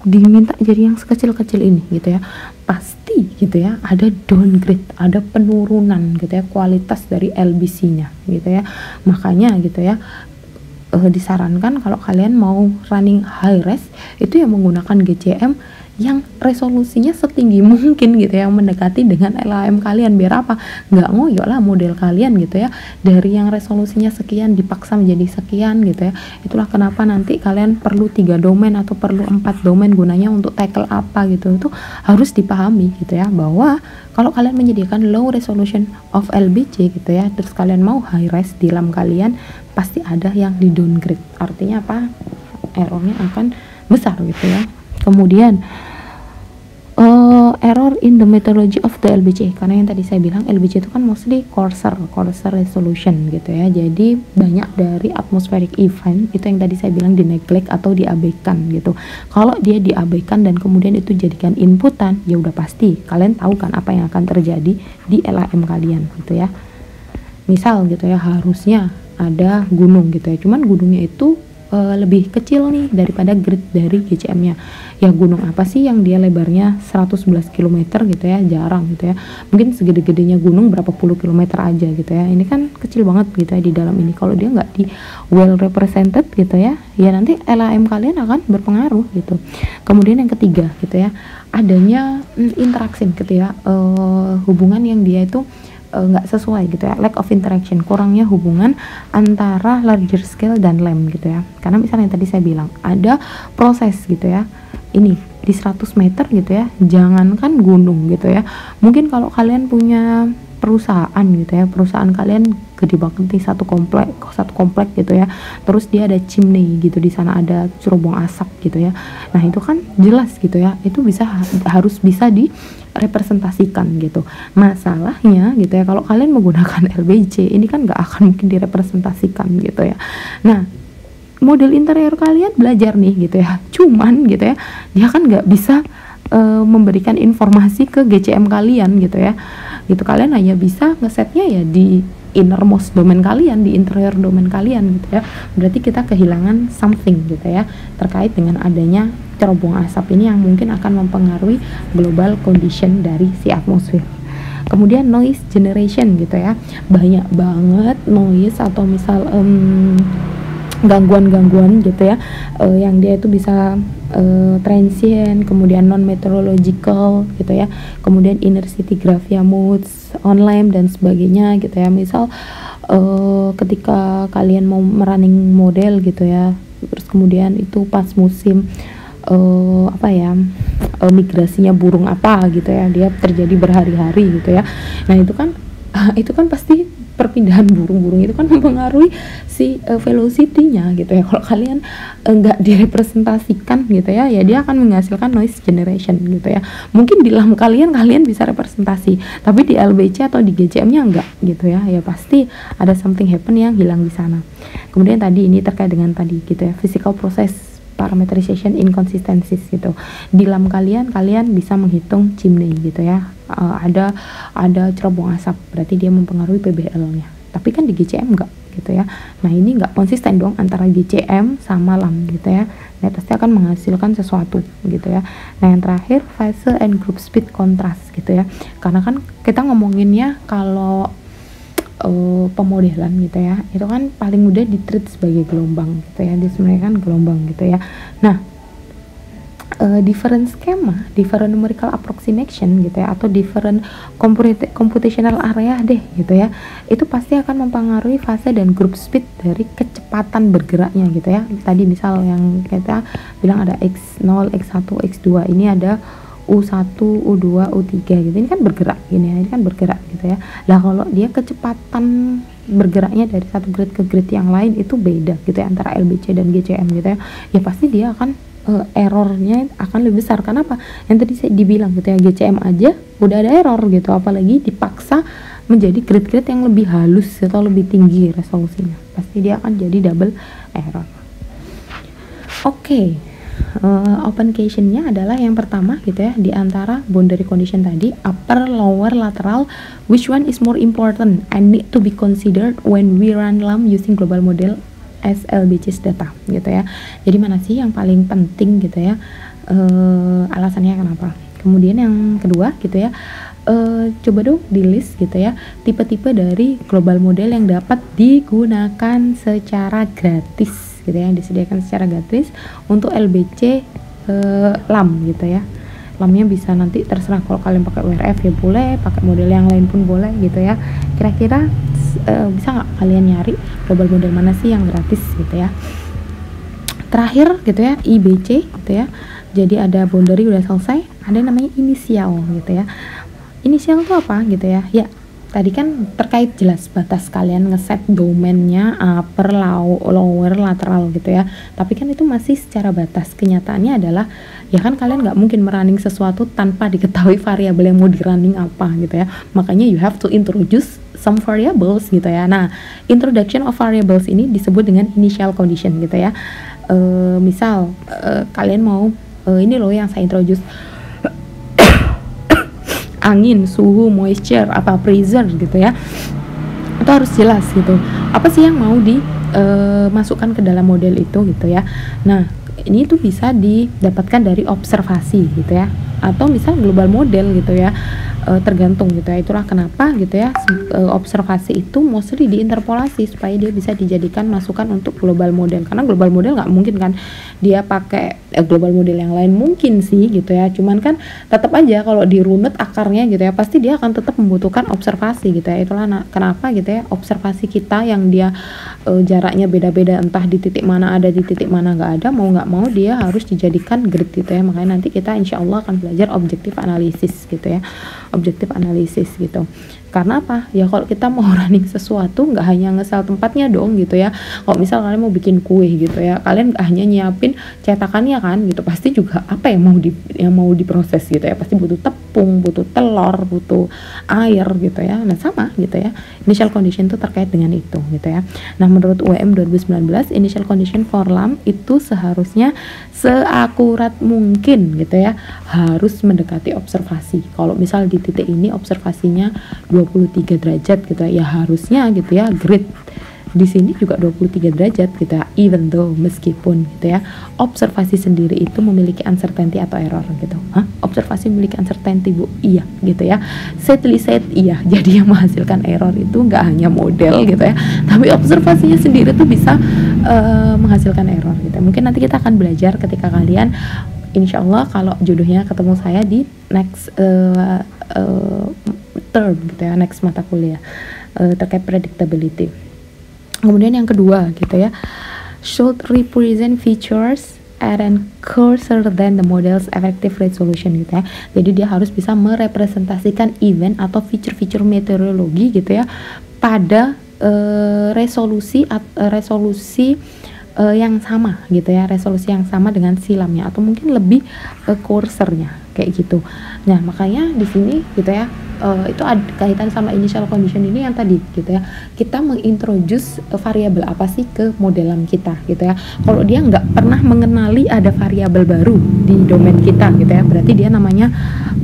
diminta jadi yang sekecil-kecil ini gitu ya, pasti gitu ya ada downgrade, ada penurunan gitu ya kualitas dari LBC-nya gitu ya. Makanya gitu ya disarankan kalau kalian mau running high res itu ya menggunakan GCM yang resolusinya setinggi mungkin gitu ya, yang mendekati dengan LAM kalian, biar apa, nggak ngoyo lah model kalian gitu ya, dari yang resolusinya sekian dipaksa menjadi sekian gitu ya. Itulah kenapa nanti kalian perlu 3 domain atau perlu 4 domain, gunanya untuk tackle apa gitu. Itu harus dipahami gitu ya, bahwa kalau kalian menyediakan low resolution of LBC gitu ya, terus kalian mau high res di LAM kalian, pasti ada yang di downgrade. Artinya apa? Errornya akan besar gitu ya. Kemudian error in the methodology of the LBC, karena yang tadi saya bilang LBC itu kan mostly coarser resolution gitu ya, jadi banyak dari atmospheric event itu yang tadi saya bilang di neglect atau diabaikan gitu. Kalau dia diabaikan dan kemudian itu jadikan inputan, ya udah pasti kalian tahu kan apa yang akan terjadi di LAM kalian gitu ya. Misal gitu ya, harusnya ada gunung gitu ya, cuman gunungnya itu lebih kecil nih daripada grid dari GCM-nya. Ya gunung apa sih yang dia lebarnya 111 km gitu ya, jarang gitu ya. Mungkin segede-gedenya gunung berapa puluh kilometer aja gitu ya. Ini kan kecil banget gitu ya di dalam ini. Kalau dia nggak di well represented gitu ya, ya nanti LAM kalian akan berpengaruh gitu. Kemudian yang ketiga gitu ya, adanya interaksi gitu ya, hubungan yang dia itu nggak sesuai gitu ya, lack of interaction, kurangnya hubungan antara larger scale dan LAM gitu ya. Karena misalnya tadi saya bilang ada proses gitu ya, ini di 100 meter gitu ya, jangankan gunung gitu ya, mungkin kalau kalian punya perusahaan gitu ya, perusahaan kalian gede banget nih, satu komplek gitu ya, terus dia ada chimney gitu, di sana ada cerobong asap gitu ya. Nah itu kan jelas gitu ya, itu harus bisa direpresentasikan gitu. Masalahnya gitu ya, kalau kalian menggunakan LBC ini kan nggak akan mungkin direpresentasikan gitu ya. Nah model interior kalian belajar nih gitu ya, cuman gitu ya, dia kan nggak bisa memberikan informasi ke GCM kalian gitu ya. Gitu, kalian hanya bisa ngesetnya ya di innermost domain kalian, di interior domain kalian gitu ya. Berarti kita kehilangan something gitu ya, terkait dengan adanya cerobong asap ini yang mungkin akan mempengaruhi global condition dari si atmosfer. Kemudian noise generation gitu ya, banyak banget noise atau misal gangguan-gangguan gitu ya, yang dia itu bisa transient, kemudian non meteorological gitu ya, kemudian inner city graphia moods, online dan sebagainya gitu ya. Misal ketika kalian mau merunning model gitu ya, terus kemudian itu pas musim migrasinya burung apa gitu ya, dia terjadi berhari-hari gitu ya. Nah itu kan pasti perpindahan burung-burung itu kan mempengaruhi si velocity-nya gitu ya. Kalau kalian nggak direpresentasikan gitu ya, ya dia akan menghasilkan noise generation gitu ya. Mungkin di LAM kalian bisa representasi, tapi di LBC atau di GCM-nya enggak gitu ya. Ya pasti ada something happen yang hilang di sana. Kemudian tadi ini terkait dengan tadi gitu ya, physical process parameterization inconsistencies gitu. Di LAM kalian bisa menghitung chimney gitu ya, ada cerobong asap, berarti dia mempengaruhi PBL-nya. Tapi kan di GCM enggak gitu ya. Nah ini enggak konsisten dong antara GCM sama LAM gitu ya. Nah pasti akan menghasilkan sesuatu gitu ya. Nah yang terakhir phase and group speed contrast gitu ya. Karena kan kita ngomonginnya kalau pemodelan gitu ya, itu kan paling mudah ditreat sebagai gelombang gitu ya, dia sebenarnya kan gelombang gitu ya. Nah different schema, different numerical approximation gitu ya, atau different computational area deh gitu ya, itu pasti akan mempengaruhi fase dan group speed dari kecepatan bergeraknya gitu ya. Tadi misal yang kita bilang ada X0, X1, X2, ini ada U1, U2, U3 gitu. Ini kan bergerak gini ya, ini kan bergerak gitu ya. Lah kalau dia kecepatan bergeraknya dari satu grid ke grid yang lain itu beda gitu ya, antara LBC dan GCM gitu ya. Ya pasti dia akan errornya akan lebih besar. Kenapa? Yang tadi saya dibilang gitu ya, GCM aja udah ada error gitu, apalagi dipaksa menjadi grid-grid yang lebih halus atau lebih tinggi resolusinya, pasti dia akan jadi double error. Oke. Open question-nya adalah yang pertama gitu ya, di antara boundary condition tadi, upper, lower, lateral, which one is more important and need to be considered when we run LAM using global model as LBC's data gitu ya. Jadi mana sih yang paling penting gitu ya, alasannya kenapa. Kemudian yang kedua gitu ya, coba dong di list gitu ya tipe-tipe dari global model yang dapat digunakan secara gratis gitu ya, yang disediakan secara gratis untuk LBC LAM gitu ya. LAM-nya bisa nanti terserah, kalau kalian pakai WRF ya boleh, pakai model yang lain pun boleh gitu ya. Kira-kira bisa nggak kalian nyari global model mana sih yang gratis gitu ya. Terakhir gitu ya, IBC gitu ya. Jadi ada boundary udah selesai, ada namanya inisial gitu ya. Inisial itu apa gitu ya? Ya tadi kan terkait jelas batas kalian ngeset domainnya upper, lower, lateral gitu ya. Tapi kan itu masih secara batas. Kenyataannya adalah ya kan kalian nggak mungkin merunning sesuatu tanpa diketahui variabel yang mau di running apa gitu ya. Makanya you have to introduce some variables gitu ya. Nah, introduction of variables ini disebut dengan initial condition gitu ya. Misal kalian mau ini loh yang saya introduce, angin, suhu, moisture, apa pressure gitu ya, itu harus jelas gitu apa sih yang mau dimasukkan ke dalam model itu gitu ya. Nah, ini tuh bisa didapatkan dari observasi gitu ya, atau misal global model gitu ya, tergantung gitu ya. Itulah kenapa gitu ya, observasi itu mostly diinterpolasi supaya dia bisa dijadikan masukan untuk global model, karena global model nggak mungkin kan dia pakai global model yang lain, mungkin sih gitu ya, cuman kan tetap aja kalau dirunut akarnya gitu ya, pasti dia akan tetap membutuhkan observasi gitu ya. Itulah kenapa gitu ya, observasi kita yang dia jaraknya beda-beda, entah di titik mana ada, di titik mana nggak ada, mau nggak mau dia harus dijadikan grid gitu ya. Makanya nanti kita insya Allah akan belajar objektif analisis gitu ya, objektif analisis gitu. Karena apa? Ya kalau kita mau running sesuatu nggak hanya ngesel tempatnya dong gitu ya. Kalau misal kalian mau bikin kue gitu ya, kalian nggak hanya nyiapin cetakannya kan gitu, pasti juga apa yang mau diproses gitu ya, pasti butuh tepung, butuh telur, butuh air gitu ya. Nah sama gitu ya, initial condition itu terkait dengan itu gitu ya. Nah menurut UM 2019, initial condition for lamp itu seharusnya seakurat mungkin gitu ya, harus mendekati observasi. Kalau misal di titik ini observasinya 23 derajat gitu ya, harusnya gitu ya grid di sini juga 23 derajat gitu ya, even though meskipun gitu ya observasi sendiri itu memiliki uncertainty atau error gitu. Observasi memiliki uncertainty Bu? Iya gitu ya. Sadly said iya. Jadi yang menghasilkan error itu nggak hanya model gitu ya, tapi observasinya sendiri tuh bisa menghasilkan error gitu. Mungkin nanti kita akan belajar ketika kalian insya Allah kalau jodohnya ketemu saya di next term gitu ya, next mata kuliah terkait predictability. Kemudian yang kedua gitu ya, should represent features at an closer than the model's effective resolution gitu ya. Jadi dia harus bisa merepresentasikan event atau feature-feature meteorologi gitu ya pada resolusi yang sama gitu ya, resolusi yang sama dengan silamnya atau mungkin lebih cursornya kayak gitu. Nah makanya di sini gitu ya, itu ada kaitan sama initial condition ini yang tadi gitu ya, kita mengintroduce variabel apa sih ke modelan kita gitu ya. Kalau dia nggak pernah mengenali ada variabel baru di domain kita gitu ya, berarti dia namanya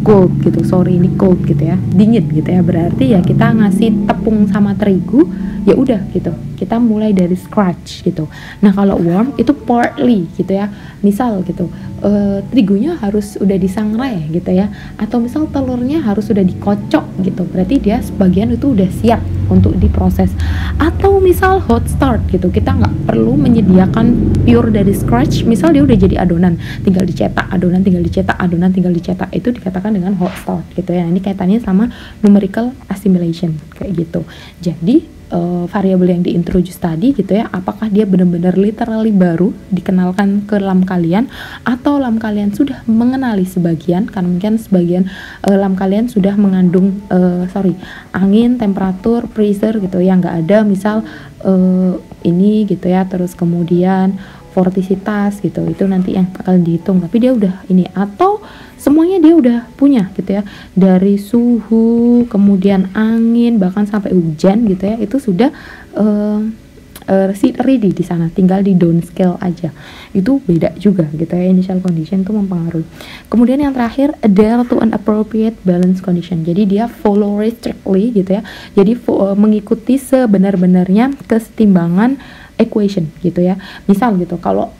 cold gitu, sorry ini cold gitu ya, dingin gitu ya, berarti ya kita ngasih tepung sama terigu ya udah gitu, kita mulai dari scratch gitu. Nah kalau warm itu partly gitu ya, misal gitu terigunya harus udah disangrai gitu ya, atau misal telurnya harus udah dikocok gitu, berarti dia sebagian itu udah siap untuk diproses. Atau misal hot start gitu, kita nggak perlu menyediakan pure dari scratch, misal dia udah jadi adonan, tinggal dicetak, adonan tinggal dicetak, adonan tinggal dicetak, itu dikatakan dengan hot start gitu ya. Ini kaitannya sama numerical assimilation kayak gitu. Jadi variabel yang diintroduce tadi gitu ya, apakah dia benar-benar literally baru dikenalkan ke lam kalian, atau lam kalian sudah mengenali sebagian, karena mungkin sebagian lam kalian sudah mengandung angin, temperatur, pressure gitu yang nggak ada, misal ini gitu ya, terus kemudian vortisitas gitu, itu nanti yang akan dihitung, tapi dia udah ini, atau semuanya dia udah punya gitu ya, dari suhu, kemudian angin, bahkan sampai hujan gitu ya, itu sudah ready di sana, tinggal di downscale aja. Itu beda juga gitu ya, initial condition itu mempengaruhi. Kemudian yang terakhir, adhere to an appropriate balance condition. Jadi dia follow strictly gitu ya, jadi mengikuti sebenar-benarnya kesetimbangan equation gitu ya. Misal gitu, kalau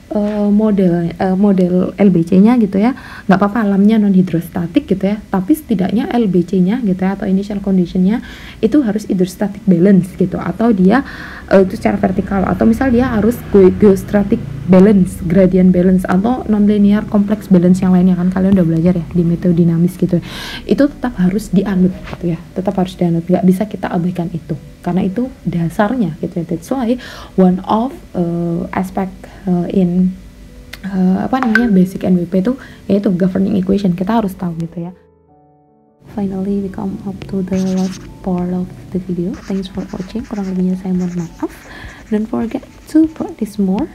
model LBC-nya gitu ya, nggak apa-apa lamnya non hidrostatik gitu ya, tapi setidaknya LBC-nya gitu ya, atau initial condition-nya itu harus hydrostatic balance gitu, atau dia itu secara vertikal, atau misal dia harus geostatic balance, gradient balance, atau nonlinear complex balance yang lainnya, kan kalian udah belajar ya di metode dinamis gitu. Itu tetap harus dianut gitu ya, tetap harus dianut, nggak bisa kita abaikan itu, karena itu dasarnya gitu ya. That's why one of aspect in basic NWP itu yaitu governing equation, kita harus tahu gitu ya. finally we come up to the last part of the video. Thanks for watching. Kurang lebihnya saya mohon maaf. Don't forget to practice more.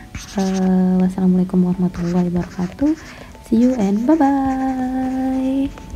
Wassalamualaikum warahmatullahi wabarakatuh. See you and bye bye.